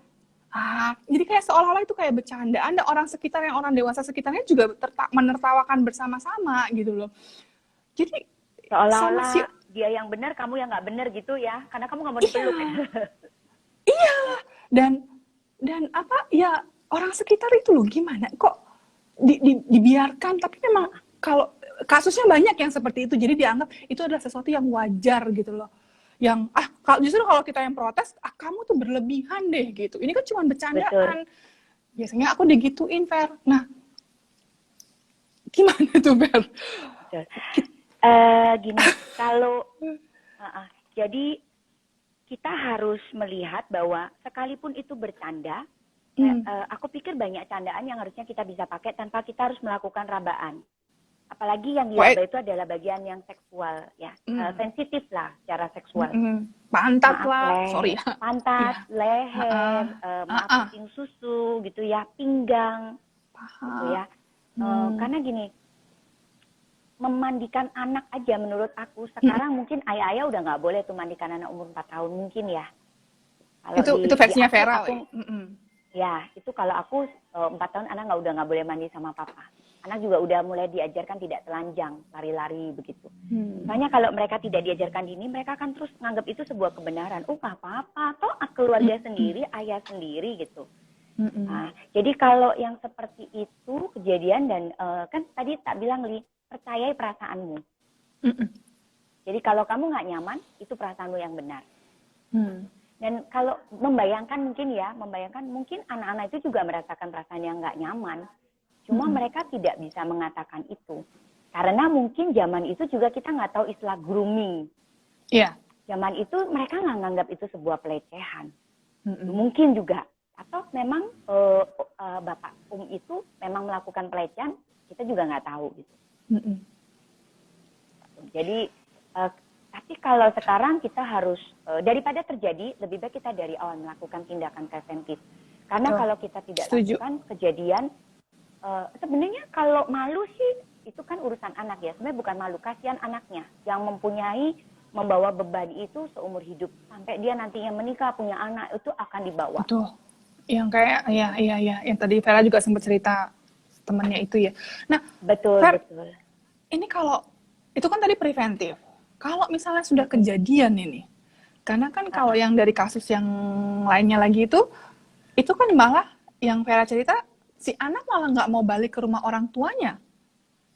jadi kayak seolah-olah itu kayak bercandaan, dan orang sekitar yang orang dewasa sekitarnya juga menertawakan bersama-sama gitu loh. Jadi seolah-olah dia yang benar, kamu yang nggak benar gitu ya, karena kamu nggak mau dipeluk. Iya, dan apa ya, orang sekitar itu loh gimana kok dibiarkan, tapi memang kalau kasusnya banyak yang seperti itu, jadi dianggap itu adalah sesuatu yang wajar gitu loh. Yang justru kalau kita yang protes, kamu tuh berlebihan deh gitu. Ini kan cuma bercandaan. Betul. Biasanya aku digituin, Fer. Nah, gimana tuh, Fer? Gini, kalau jadi kita harus melihat bahwa sekalipun itu bercanda, aku pikir banyak candaan yang harusnya kita bisa pakai tanpa kita harus melakukan rabaan. Apalagi yang diraba itu adalah bagian yang seksual ya, sensitif lah secara seksual. Pantat lah, pantat, leher, kucing susu gitu ya, pinggang, gitu ya. Karena gini, memandikan anak aja menurut aku sekarang mungkin ayah-ayah udah nggak boleh tuh mandikan anak umur 4 tahun mungkin ya. Kalau itu versinya Vera. Ya, itu kalau aku 4 tahun anak udah nggak boleh mandi sama papa. Anak juga udah mulai diajarkan tidak telanjang, lari-lari begitu. Makanya kalau mereka tidak diajarkan dini, mereka akan terus menganggap itu sebuah kebenaran. Nggak apa-apa, toh keluarga sendiri, ayah sendiri gitu. Nah, jadi kalau yang seperti itu kejadian dan kan tadi tak bilang Li, percayai perasaanmu. Jadi kalau kamu nggak nyaman, itu perasaanmu yang benar. Dan kalau membayangkan mungkin anak-anak itu juga merasakan perasaan yang nggak nyaman. Cuma mereka tidak bisa mengatakan itu. Karena mungkin zaman itu juga kita nggak tahu istilah grooming. Iya. Zaman itu mereka nggak nganggap itu sebuah pelecehan. Mungkin juga. Atau memang Bapak itu memang melakukan pelecehan, kita juga nggak tahu gitu. Jadi, tapi kalau sekarang kita harus, daripada terjadi, lebih baik kita dari awal melakukan tindakan preventif. Karena kalau kita tidak lakukan kejadian, sebenarnya kalau malu sih itu kan urusan anak ya, sebenarnya bukan malu, kasihan anaknya yang mempunyai membawa beban itu seumur hidup sampai dia nantinya menikah punya anak itu akan dibawa. Betul. Yang kayak ya yang tadi Vera juga sempat cerita temannya itu ya. Nah, Betul, Ver, betul. ini kalau itu kan tadi preventif. Kalau misalnya sudah kejadian ini, karena kan kalau yang dari kasus yang lainnya lagi itu kan malah yang Vera cerita si anak malah nggak mau balik ke rumah orang tuanya.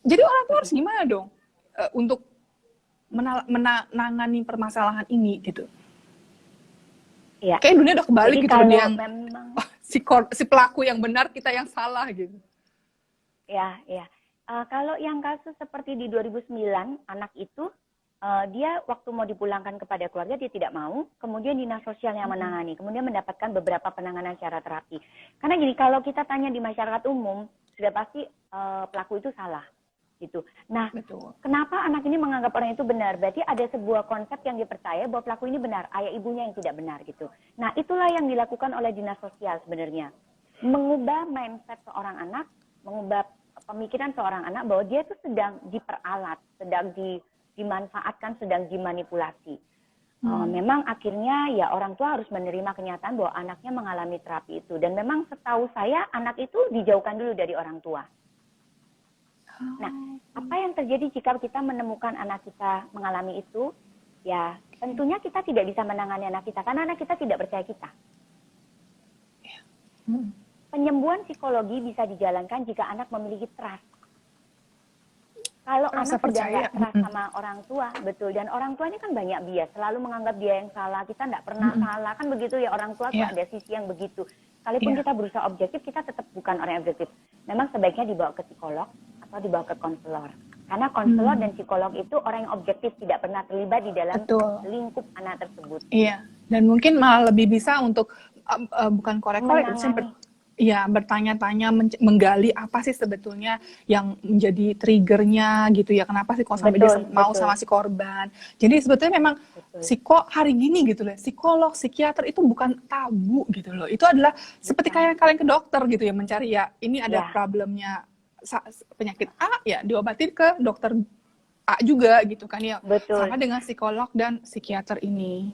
Jadi orang tua harus gimana dong untuk menangani permasalahan ini gitu? Ya. Kayak dunia udah kebalik Jadi gitu kalau yang memang si pelaku yang benar, kita yang salah gitu. ya. Kalau yang kasus seperti di 2009 anak itu dia waktu mau dipulangkan kepada keluarga dia tidak mau, kemudian dinas sosial yang menangani, kemudian mendapatkan beberapa penanganan secara terapi. Karena gini, kalau kita tanya di masyarakat umum sudah pasti pelaku itu salah gitu. Nah, Betul. kenapa anak ini menganggap orang itu benar? Berarti ada sebuah konsep yang dipercaya bahwa pelaku ini benar, ayah ibunya yang tidak benar gitu. Nah, itulah yang dilakukan oleh dinas sosial sebenarnya. Mengubah mindset seorang anak, mengubah pemikiran seorang anak bahwa dia itu sedang diperalat, sedang dimanfaatkan, sedang dimanipulasi. Memang akhirnya ya orang tua harus menerima kenyataan bahwa anaknya mengalami terapi itu. Dan memang setahu saya anak itu dijauhkan dulu dari orang tua. Nah, apa yang terjadi jika kita menemukan anak kita mengalami itu? Ya, tentunya kita tidak bisa menangani anak kita karena anak kita tidak percaya kita. Penyembuhan psikologi bisa dijalankan jika anak memiliki trust. Kalau Rasa anak sudah percaya. nggak trust sama orang tua, betul. Dan orang tua ini kan banyak bias, selalu menganggap dia yang salah. Kita nggak pernah salah, kan begitu ya, orang tua tuh ada sisi yang begitu. Sekalipun kita berusaha objektif, kita tetap bukan orang yang objektif. Memang sebaiknya dibawa ke psikolog atau dibawa ke konselor. Karena konselor dan psikolog itu orang yang objektif, tidak pernah terlibat di dalam lingkup anak tersebut. Iya, dan mungkin malah lebih bisa untuk bukan korek-korek, ya bertanya-tanya, menggali apa sih sebetulnya yang menjadi triggernya gitu ya, kenapa sih kok sampai dia mau sama si korban. Jadi sebetulnya memang hari gini gitu loh, psikolog, psikiater itu bukan tabu gitu loh, itu adalah seperti kayak kalian ke dokter gitu ya, mencari ya ini ada problemnya penyakit A ya diobatin ke dokter A juga gitu kan ya. Sama dengan psikolog dan psikiater ini.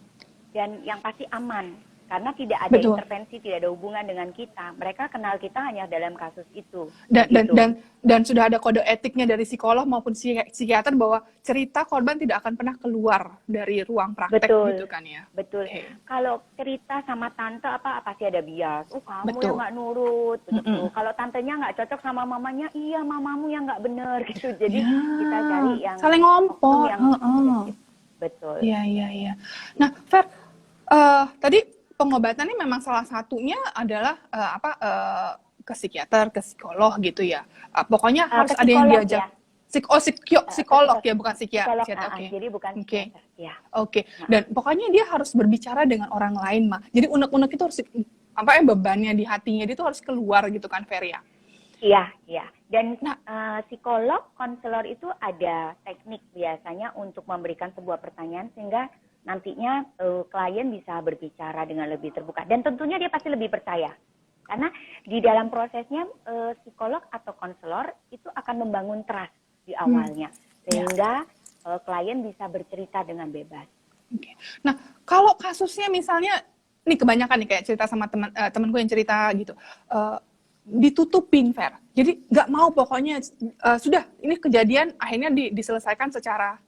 Dan yang pasti aman. Karena tidak ada intervensi, tidak ada hubungan dengan kita. Mereka kenal kita hanya dalam kasus itu. Dan sudah ada kode etiknya dari psikolog maupun psikiater bahwa cerita korban tidak akan pernah keluar dari ruang praktek gitu kan ya. Betul. Kalau cerita sama tante pasti ada bias. Kamu yang nggak nurut. Begitu. Kalau tantenya nggak cocok sama mamanya, iya mamamu yang nggak benar gitu. Jadi kita cari yang saling ngompol. Betul. Iya. Nah, Fer, tadi pengobatannya memang salah satunya adalah ke psikiater, ke psikolog gitu ya. Pokoknya harus ada yang diajak. Ya? Psikolog ya, bukan psikiater. Jadi bukan psikiater. Ya. Oke. Dan pokoknya dia harus berbicara dengan orang lain, mah. Jadi unek-unek itu harus bebannya di hatinya dia itu harus keluar gitu kan, Fer ya. Iya. Dan psikolog, konselor itu ada teknik biasanya untuk memberikan sebuah pertanyaan sehingga nantinya klien bisa berbicara dengan lebih terbuka. Dan tentunya dia pasti lebih percaya. Karena di dalam prosesnya psikolog atau konselor itu akan membangun trust di awalnya. Sehingga klien bisa bercerita dengan bebas. Okay. Nah, kalau kasusnya misalnya, ini kebanyakan nih kayak cerita sama temanku yang cerita gitu, ditutupin, Fer. Jadi nggak mau pokoknya, sudah ini kejadian akhirnya diselesaikan secara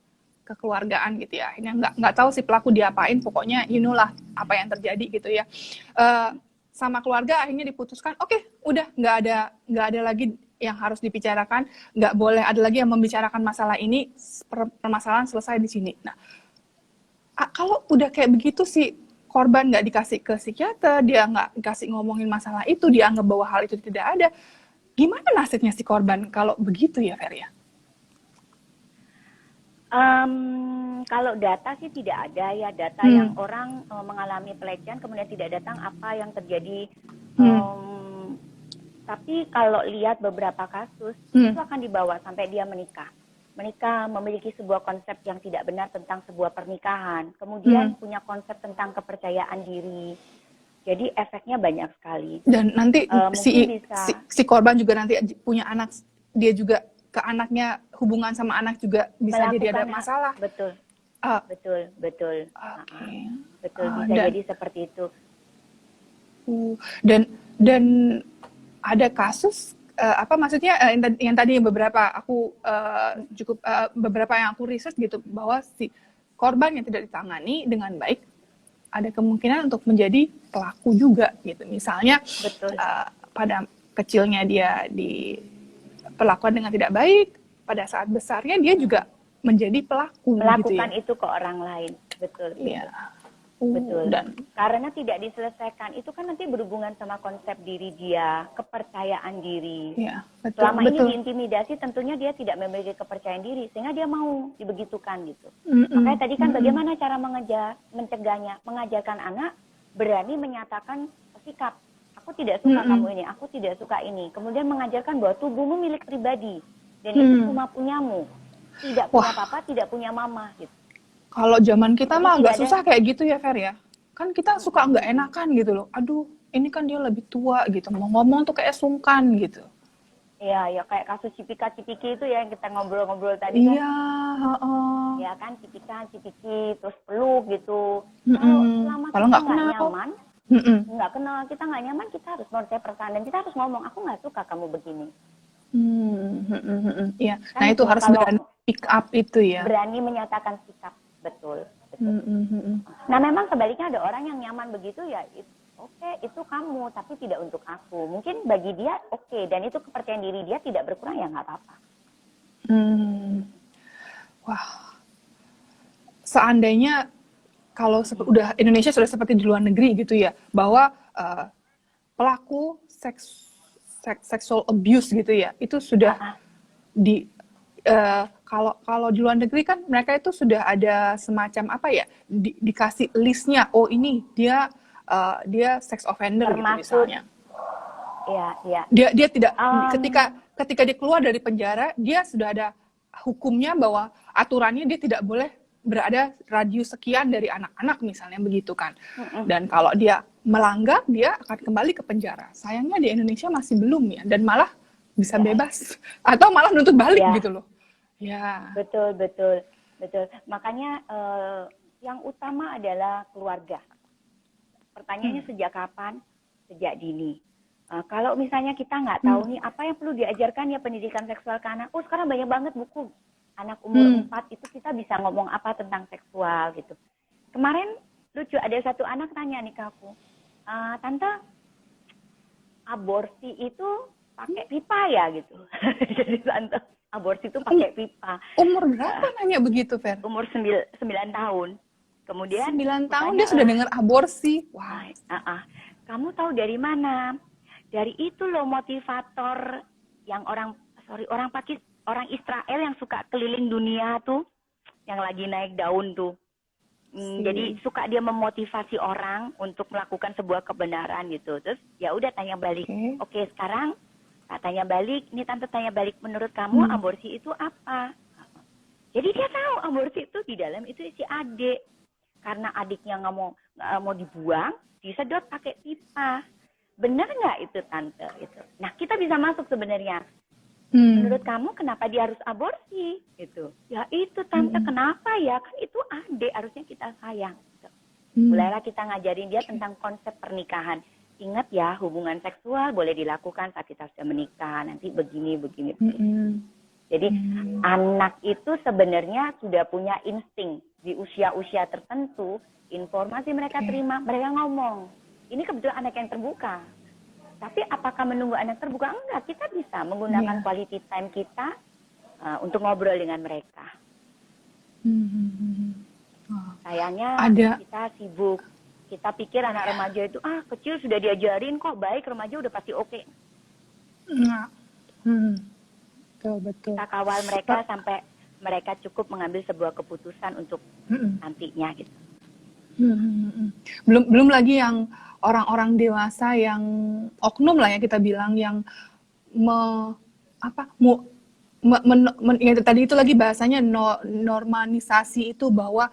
kekeluargaan gitu ya, akhirnya nggak tahu si pelaku diapain, pokoknya lah apa yang terjadi gitu ya, sama keluarga akhirnya diputuskan, oke, udah nggak ada lagi yang harus dibicarakan, nggak boleh ada lagi yang membicarakan masalah ini, permasalahan selesai di sini. Nah, kalau udah kayak begitu si korban nggak dikasih ke psikiater, dia nggak dikasih ngomongin masalah itu, dia anggap bahwa hal itu tidak ada, gimana nasibnya si korban kalau begitu ya, Fer ya? Kalau data sih tidak ada ya, data yang orang mengalami pelecehan kemudian tidak datang apa yang terjadi. Tapi kalau lihat beberapa kasus itu akan dibawa sampai dia menikah, memiliki sebuah konsep yang tidak benar tentang sebuah pernikahan, kemudian punya konsep tentang kepercayaan diri. Jadi efeknya banyak sekali. Dan nanti si korban juga nanti punya anak, dia juga ke anaknya hubungan sama anak juga bisa jadi ada masalah. Betul. Ah, Betul, betul. oke. Betul, bisa Dan jadi seperti itu. uh, dan ada kasus apa maksudnya yang tadi beberapa aku cukup beberapa yang aku research gitu bahwa si korban yang tidak ditangani dengan baik ada kemungkinan untuk menjadi pelaku juga gitu. Misalnya Betul. pada kecilnya dia diperlakukan dengan tidak baik, pada saat besarnya dia juga menjadi pelaku gitu Melakukan ya. itu ke orang lain. Betul, Iya. betul. Betul. Dan Karena tidak diselesaikan, itu kan nanti berhubungan sama konsep diri dia, kepercayaan diri. ya betul Selama ini betul. diintimidasi, tentunya dia tidak memiliki kepercayaan diri, sehingga dia mau dibegitukan gitu. Mm-mm, Makanya tadi kan mm-mm. bagaimana cara mencegahnya, mengajarkan anak berani menyatakan sikap. Aku tidak suka Mm-mm. kamu ini, aku tidak suka ini. Kemudian mengajarkan bahwa tubuhmu milik pribadi, dan Mm. itu cuma punyamu. Tidak punya Wah, papa, tidak punya mama gitu. kalau zaman kita Jadi mah tidak agak ada. susah kayak gitu ya, Fer ya. Kan kita suka nggak enakan gitu loh. Aduh, ini kan dia lebih tua gitu. Mau ngomong tuh kayak sungkan gitu. Ya, ya kayak kasus Cipika-Cipiki itu ya yang kita ngobrol-ngobrol tadi kan. Iya, heeh. Ya kan, Cipika, Cipiki, terus peluk gitu. Kalau Mm-mm. selama Kalau kita nggak nggak kenal. nyaman, Mm-mm. kita nggak nyaman, kita harus mulai perasaan dan kita harus ngomong, aku nggak suka kamu begini. Iya. Kan Nah itu harus kalau berani pick up itu ya. berani menyatakan sikap, betul, betul. Mm-mm. Nah memang sebaliknya ada orang yang nyaman begitu ya, oke, itu kamu, tapi tidak untuk aku. Mungkin bagi dia oke, dan itu kepercayaan diri dia tidak berkurang, ya nggak apa-apa. Hmm. Wah, seandainya kalau udah Indonesia sudah seperti di luar negeri gitu ya, bahwa pelaku sexual abuse gitu ya, itu sudah di kalau di luar negeri kan mereka itu sudah ada semacam apa ya, dikasih listnya, oh ini dia sex offender gitu Termasuk, misalnya. ya. Dia tidak Um, ketika dia keluar dari penjara, dia sudah ada hukumnya bahwa aturannya dia tidak boleh berada radius sekian dari anak-anak misalnya begitu kan. Dan kalau dia melanggar, dia akan kembali ke penjara. Sayangnya di Indonesia masih belum ya, dan malah bisa bebas atau malah nuntut balik gitu loh. Ya. Betul. Makanya yang utama adalah keluarga. Pertanyaannya sejak kapan? Sejak dini. Kalau misalnya kita nggak tahu nih apa yang perlu diajarkan ya pendidikan seksual ke anak. Oh sekarang banyak banget buku. Anak umur 4 itu kita bisa ngomong apa tentang seksual gitu. Kemarin lucu, ada satu anak tanya nih ke aku, Tante, aborsi itu pakai pipa ya gitu. Jadi tante, aborsi itu pakai pipa. Umur berapa nanya begitu, Fer? Umur 9 tahun. Kemudian 9 tahun dia sudah dengar aborsi. Wah. Kamu tahu dari mana? Dari itu loh motivator yang orang Israel yang suka keliling dunia tuh, yang lagi naik daun tuh. Jadi suka dia memotivasi orang untuk melakukan sebuah kebenaran gitu. Terus ya udah tanya balik. Oke, sekarang tanya balik. Ini tante tanya balik, menurut kamu aborsi itu apa? Jadi dia tahu aborsi itu di dalam itu isi adik. Karena adiknya nggak mau dibuang, disedot pakai pipa. Benar nggak itu tante? Itu. Nah kita bisa masuk sebenarnya. Menurut kamu kenapa dia harus aborsi? Gitu. Ya itu tante, kenapa ya? Kan itu adik, harusnya kita sayang. Gitu. Mulailah kita ngajarin dia tentang konsep pernikahan. Ingat ya, hubungan seksual boleh dilakukan saat kita sudah menikah. Nanti begini. Jadi anak itu sebenarnya sudah punya insting. Di usia-usia tertentu, informasi mereka terima, mereka ngomong. Ini kebetulan anak yang terbuka. Tapi apakah menunggu anak terbuka? Enggak, kita bisa menggunakan quality time kita untuk ngobrol dengan mereka. Sayangnya kita sibuk. Kita pikir anak remaja itu, kecil sudah diajarin kok, baik, remaja udah pasti oke. Betul. Kita kawal mereka sampai mereka cukup mengambil sebuah keputusan untuk nantinya gitu. Belum lagi yang orang-orang dewasa yang oknum lah ya kita bilang, yang tadi itu lagi bahasanya normalisasi itu, bahwa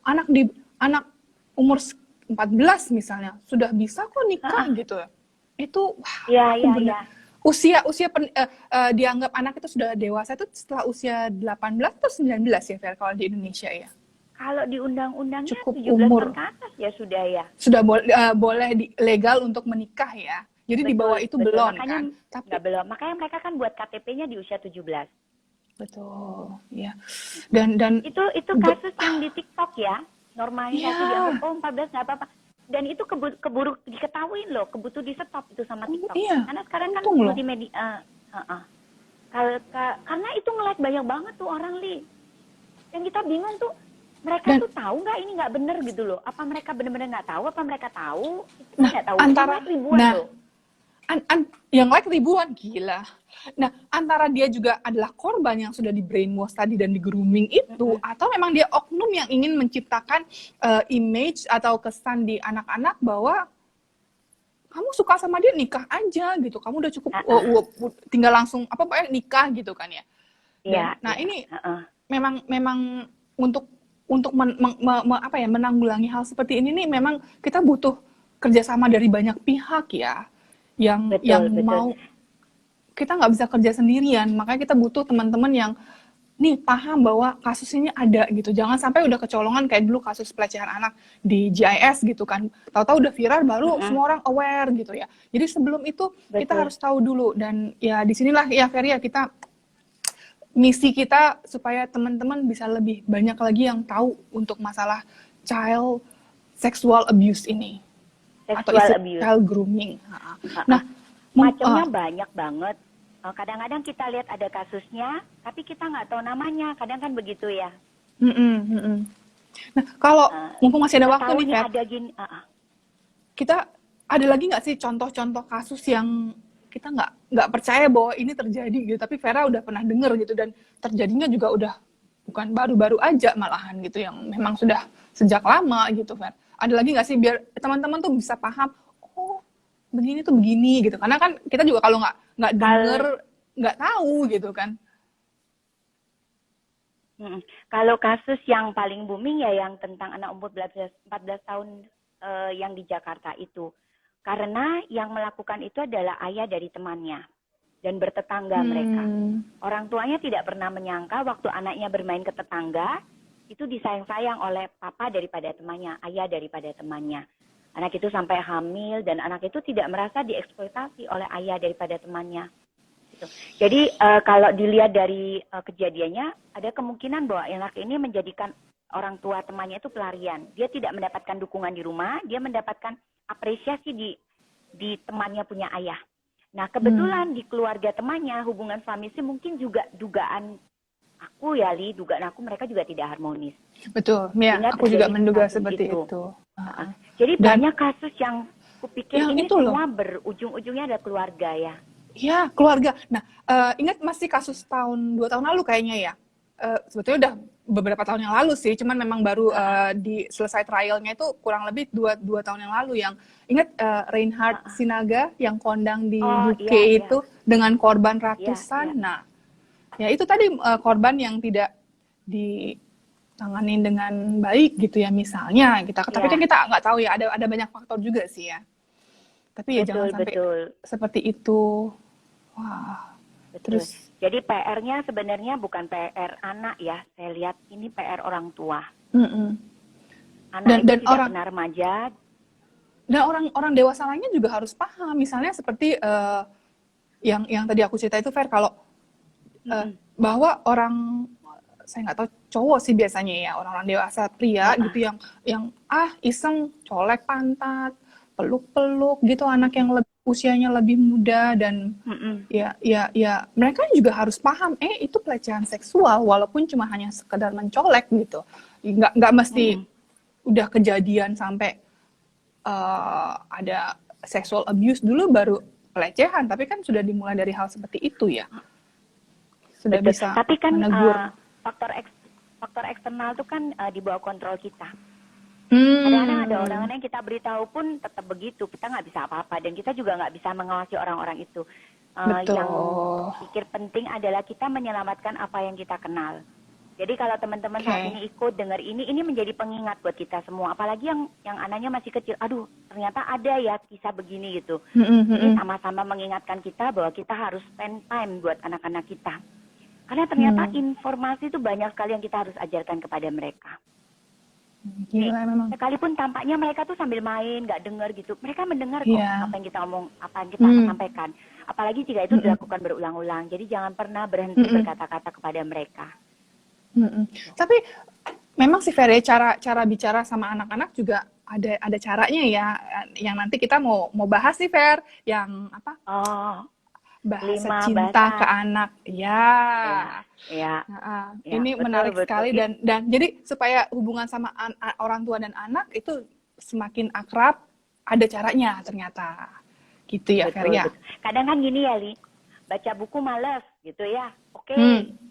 anak umur 14 misalnya sudah bisa kok nikah gitu. Itu usia dianggap anak itu sudah dewasa itu setelah usia 18 atau 19 ya Fer, kalau di Indonesia ya. Kalau di undang-undangnya cukup 17 tahun umur ke atas ya sudah ya. sudah boleh legal untuk menikah ya. Jadi di bawah Betul, itu betul. belum Makanya kan. Tapi nggak belum. Makanya mereka kan buat KTP-nya di usia 17. betul, ya. Dan Itu kasus yang di TikTok ya. Normalisasi iya, dianggap 14 nggak apa-apa. Dan itu keburu diketahuin loh, kebutuh di stop itu sama TikTok. iya, Karena sekarang kan untung loh. multimedia. Karena itu nge-like banyak banget tuh orang, Li. Yang kita bingung tuh, mereka Dan tuh tahu nggak ini nggak bener gitu loh. Apa mereka bener-bener nggak tahu, apa mereka tahu? Itu nah nggak tahu. antara Itu ribuan nah loh. yang like ribuan, gila. Nah, antara dia juga adalah korban yang sudah di brainwash tadi dan di grooming itu, atau memang dia oknum yang ingin menciptakan image atau kesan di anak-anak bahwa kamu suka sama dia, nikah aja gitu, kamu udah cukup tinggal langsung nikah gitu kan ya. Dan ini memang untuk menanggulangi hal seperti ini nih, memang kita butuh kerjasama dari banyak pihak ya, yang Betul. mau. Kita nggak bisa kerja sendirian, makanya kita butuh teman-teman yang nih paham bahwa kasus ini ada gitu. Jangan sampai udah kecolongan kayak dulu kasus pelecehan anak di GIS gitu kan. Tahu-tahu udah viral baru semua orang aware gitu ya. Jadi sebelum itu kita harus tahu dulu. Dan ya disinilah ya Feria, kita misi kita supaya teman-teman bisa lebih banyak lagi yang tahu untuk masalah child sexual abuse ini. Child grooming. Nah, macamnya banyak banget. Kadang-kadang kita lihat ada kasusnya, tapi kita nggak tahu namanya. Kadang kan begitu ya. Nah, kalau mumpung masih ada waktu nih, Fer, kita ada lagi nggak sih contoh-contoh kasus yang kita nggak percaya bahwa ini terjadi gitu, tapi Vera udah pernah dengar gitu, dan terjadinya juga udah bukan baru-baru aja malahan gitu, yang memang sudah sejak lama gitu, Fer. Ada lagi nggak sih biar teman-teman tuh bisa paham, oh begini tuh begini gitu, karena kan kita juga kalau nggak denger nggak tahu gitu kan. Kalau kasus yang paling booming ya yang tentang anak umur 14 tahun yang di Jakarta itu, karena yang melakukan itu adalah ayah dari temannya dan bertetangga mereka. Orang tuanya tidak pernah menyangka waktu anaknya bermain ke tetangga itu disayang-sayang oleh papa daripada temannya, ayah daripada temannya. Anak itu sampai hamil dan anak itu tidak merasa dieksploitasi oleh ayah daripada temannya. Gitu. Jadi kalau dilihat dari kejadiannya, ada kemungkinan bahwa anak ini menjadikan orang tua temannya itu pelarian. Dia tidak mendapatkan dukungan di rumah, dia mendapatkan apresiasi di temannya punya ayah. Nah kebetulan di keluarga temannya, hubungan suami istri mungkin juga dugaan aku ya, Li, dugaan aku mereka juga tidak harmonis. Betul, ya, aku juga menduga seperti itu. Jadi banyak kasus yang kupikir ini itu semua berujung-ujungnya ada keluarga ya. Ya, keluarga. Nah, ingat masih kasus 2 tahun lalu kayaknya ya. Sebetulnya udah beberapa tahun yang lalu sih, cuman memang baru selesai trialnya itu kurang lebih 2 tahun yang lalu, yang ingat Reinhard Sinaga yang kondang di UK itu dengan korban ratusan. Nah, ya itu tadi korban yang tidak ditangani dengan baik gitu ya misalnya kita. Tapi kan kita nggak tahu ya, ada banyak faktor juga sih ya. Tapi ya jangan sampai seperti itu. Wah. Betul. Terus jadi PR-nya sebenarnya bukan PR anak ya. Saya lihat ini PR orang tua. Anak dan itu tidak pernah remaja. Dan orang dewasa lainnya juga harus paham. Misalnya seperti yang tadi aku cerita itu, Fer, kalau bahwa orang, saya nggak tahu cowok sih biasanya ya, orang-orang dewasa pria gitu yang iseng colek pantat, peluk-peluk gitu anak yang usianya lebih muda, dan ya mereka juga harus paham itu pelecehan seksual walaupun cuma hanya sekedar mencolek gitu. Nggak mesti udah kejadian sampai ada sexual abuse dulu baru pelecehan, tapi kan sudah dimulai dari hal seperti itu ya. Sudah bisa tapi kan menegur. Faktor eksternal itu kan di bawah kontrol kita. Kadang-kadang ada orang yang kita beritahu pun tetap begitu, kita nggak bisa apa-apa, dan kita juga nggak bisa mengawasi orang-orang itu. Yang pikir penting adalah kita menyelamatkan apa yang kita kenal. Jadi kalau teman-teman saat ini ikut dengar ini menjadi pengingat buat kita semua. Apalagi yang anaknya masih kecil, aduh ternyata ada ya kisah begini gitu. Ini sama-sama mengingatkan kita bahwa kita harus spend time buat anak-anak kita. Karena ternyata informasi itu banyak sekali yang kita harus ajarkan kepada mereka. Nih, Gila memang. sekalipun tampaknya mereka tuh sambil main, nggak dengar gitu, mereka mendengar kok Iya. apa yang kita omong, apa yang kita sampaikan. Apalagi jika itu dilakukan berulang-ulang. Jadi jangan pernah berhenti berkata-kata kepada mereka. Tapi memang sih Ferry, cara bicara sama anak-anak juga ada caranya ya. Yang nanti kita mau bahas nih Fer, yang apa? Oh, Bahasa 5 cinta bahasa. ke anak. Ya. Ya, ya, Ini betul, menarik betul. sekali dan jadi supaya hubungan sama orang tua dan anak itu semakin akrab, ada caranya ternyata. Gitu ya Fer Betul, ya. betul. Kadang kan gini ya, Li, baca buku males gitu ya. Oke,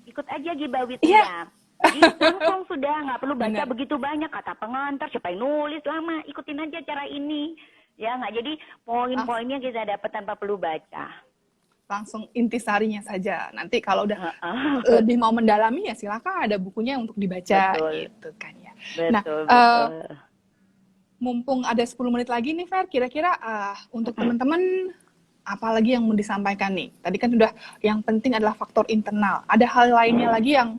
ikut aja Gibah with Iya. Lia. Jadi langsung sudah, nggak perlu baca Benar. begitu banyak kata pengantar, siapa yang nulis lama, ikutin aja cara ini. Ya nggak, jadi poin-poinnya kita dapat tanpa perlu baca. Langsung intisarinya saja. Nanti kalau udah lebih mau mendalami ya silakan ada bukunya untuk dibaca. Betul. Gitu kan ya. Betul, Nah, betul. mumpung ada 10 menit lagi nih Fer, kira-kira untuk teman-teman apalagi yang mau disampaikan nih? Tadi kan udah yang penting adalah faktor internal. Ada hal lainnya lagi yang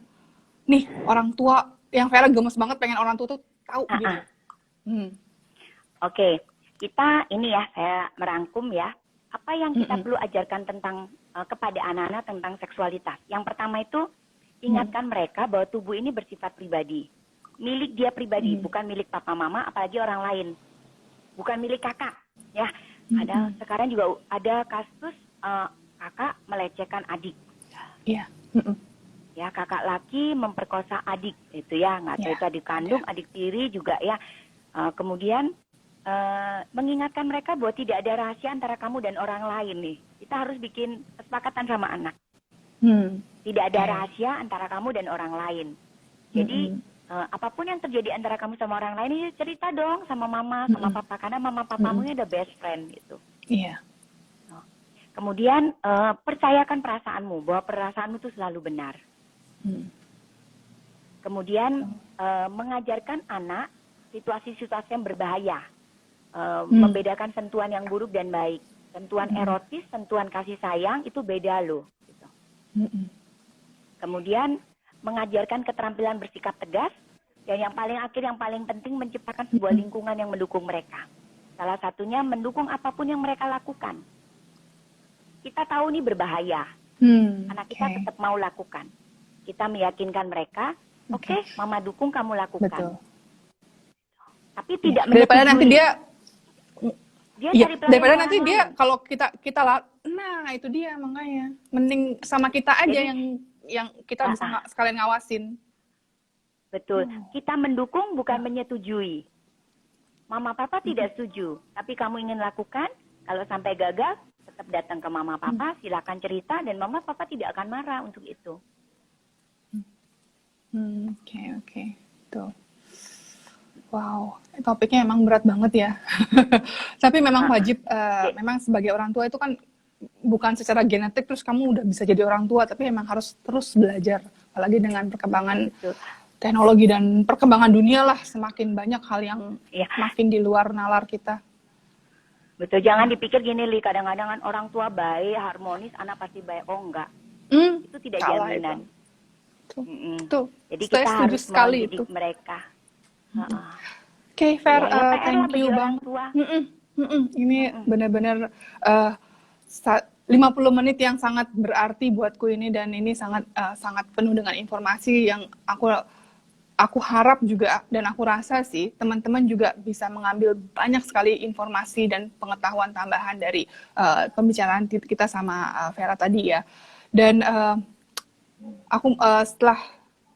nih orang tua yang Vera gemes banget pengen orang tua tuh tahu gitu. Oke, kita ini ya, saya merangkum ya. Apa yang kita perlu ajarkan tentang kepada anak-anak tentang seksualitas. Yang pertama itu ingatkan mereka bahwa tubuh ini bersifat pribadi. Milik dia pribadi, bukan milik papa mama, apalagi orang lain. Bukan milik kakak, ya. Ada sekarang juga ada kasus kakak melecehkan adik. Iya. Ya, kakak laki memperkosa adik, itu ya, nggak tahu itu adik kandung, adik tiri juga ya. Kemudian mengingatkan mereka bahwa tidak ada rahasia antara kamu dan orang lain nih. Kita harus bikin kesepakatan sama anak. Tidak ada rahasia antara kamu dan orang lain. Jadi apapun yang terjadi antara kamu sama orang lain, ini cerita dong sama mama, sama papa, karena mama papamu ini ada best friend gitu. Iya. Kemudian percayakan perasaanmu, bahwa perasaanmu itu selalu benar. Kemudian mengajarkan anak situasi-situasi yang berbahaya, membedakan sentuhan yang buruk dan baik. Sentuhan erotis, sentuhan kasih sayang itu beda loh. Gitu. Kemudian mengajarkan keterampilan bersikap tegas, dan yang paling akhir, yang paling penting menciptakan sebuah lingkungan yang mendukung mereka. Salah satunya mendukung apapun yang mereka lakukan. Kita tahu ini berbahaya, anak kita tetap mau lakukan. Kita meyakinkan mereka, oke, mama dukung kamu lakukan. Betul. Tapi tidak daripada nanti dia cari pelarian daripada orang nanti dia lain. kalau kita nah itu dia makanya mending sama kita aja. Jadi, yang kita bisa sekalian ngawasin. Betul. Kita mendukung bukan menyetujui. Mama papa tidak setuju, tapi kamu ingin lakukan, kalau sampai gagal tetap datang ke mama papa, silakan cerita, dan mama papa tidak akan marah untuk itu. Oke. Tuh. Wow, topiknya emang berat banget ya. Tapi memang wajib, memang sebagai orang tua itu kan bukan secara genetik terus kamu udah bisa jadi orang tua, tapi emang harus terus belajar. Apalagi dengan perkembangan teknologi dan perkembangan dunia lah, semakin banyak hal yang makin di luar nalar kita. Betul, jangan dipikir gini, Li, kadang-kadang kan orang tua baik, harmonis, anak pasti baik. Oh enggak, itu tidak jaminan. Tuh. Jadi kita harus mendidik mereka. Oke, Fer, thank you bang. Ini benar-benar 50 menit yang sangat berarti buatku ini, dan ini sangat penuh dengan informasi yang aku harap juga, dan aku rasa sih teman-teman juga bisa mengambil banyak sekali informasi dan pengetahuan tambahan dari pembicaraan kita sama Vera tadi ya. Dan aku setelah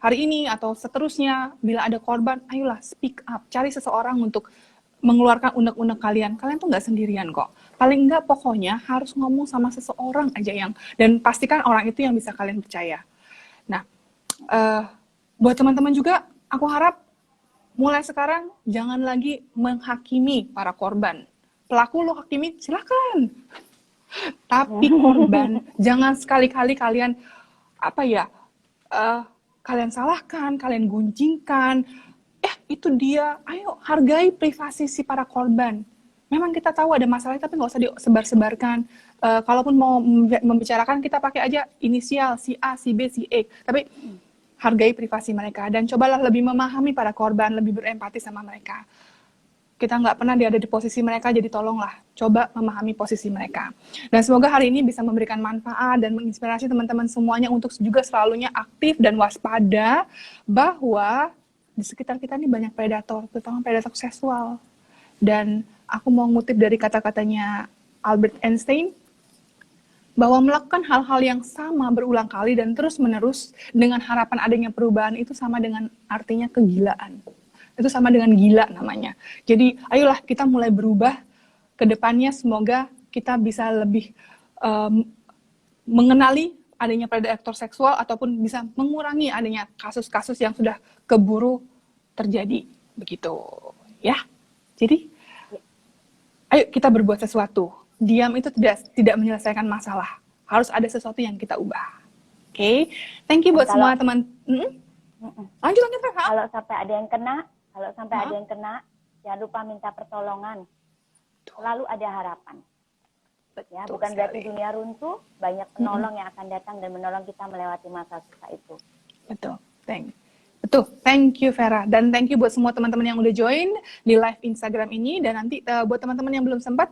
hari ini atau seterusnya, bila ada korban, ayolah speak up, cari seseorang untuk mengeluarkan unek-unek kalian. Kalian tuh nggak sendirian kok. Paling nggak pokoknya harus ngomong sama seseorang aja dan pastikan orang itu yang bisa kalian percaya. Nah, buat teman-teman juga, aku harap mulai sekarang jangan lagi menghakimi para korban. Pelaku lo hakimi, silakan. Tapi korban, jangan sekali-kali kalian kalian salahkan, kalian gunjingkan. Itu dia. Ayo hargai privasi si para korban. Memang kita tahu ada masalah, tapi nggak usah disebar-sebarkan. Kalaupun mau membicarakan, kita pakai aja inisial si A, si B, si E. Tapi hargai privasi mereka dan cobalah lebih memahami para korban, lebih berempati sama mereka. Kita nggak pernah ada di posisi mereka, jadi tolonglah coba memahami posisi mereka. Dan semoga hari ini bisa memberikan manfaat dan menginspirasi teman-teman semuanya untuk juga selalunya aktif dan waspada bahwa di sekitar kita ini banyak predator, terutama predator seksual. Dan aku mau ngutip dari kata-katanya Albert Einstein, bahwa melakukan hal-hal yang sama berulang kali dan terus-menerus dengan harapan adanya perubahan itu sama dengan artinya kegilaan. Itu sama dengan gila namanya. Jadi ayolah kita mulai berubah ke depannya, semoga kita bisa lebih mengenali adanya predator seksual ataupun bisa mengurangi adanya kasus-kasus yang sudah keburu terjadi. Begitu ya. Jadi ayo kita berbuat sesuatu. Diam itu tidak menyelesaikan masalah. Harus ada sesuatu yang kita ubah. Oke, thank you buat semua teman. Lanjut. Kalau sampai ada yang kena, jangan lupa minta pertolongan. Selalu ada harapan. Ya, bukan berarti dunia runtuh, banyak penolong yang akan datang dan menolong kita melewati masa susah itu. Betul, thank you Vera, dan thank you buat semua teman-teman yang udah join di live Instagram ini, dan nanti buat teman-teman yang belum sempat,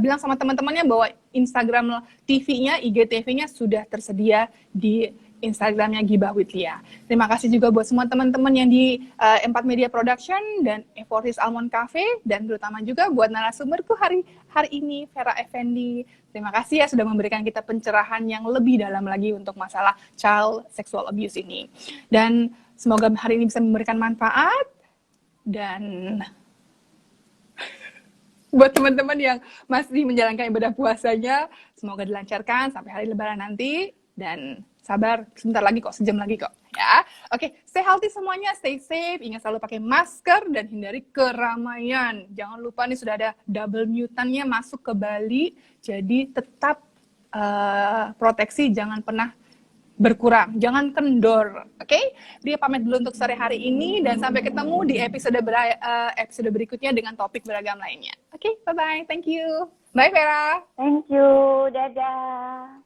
bilang sama teman-temannya bahwa Instagram TV-nya, IGTV-nya sudah tersedia di Instagramnya Gibah with Lia. Terima kasih juga buat semua teman-teman yang di Empat Media Production dan Efortis Almond Cafe, dan terutama juga buat narasumberku hari ini, Vera Effendi. Terima kasih ya sudah memberikan kita pencerahan yang lebih dalam lagi untuk masalah child sexual abuse ini. Dan semoga hari ini bisa memberikan manfaat, dan buat teman-teman yang masih menjalankan ibadah puasanya, semoga dilancarkan sampai hari Lebaran nanti, dan sabar, sebentar lagi kok, sejam lagi kok ya. Oke, stay healthy semuanya, stay safe, ingat selalu pakai masker dan hindari keramaian. Jangan lupa nih sudah ada double mutannya masuk ke Bali, jadi tetap proteksi, jangan pernah berkurang, jangan kendor. Oke? Dia pamit dulu untuk sore hari ini, dan sampai ketemu di episode berikutnya dengan topik beragam lainnya. Oke, bye-bye. Thank you. Bye, Vera. Thank you. Dadah.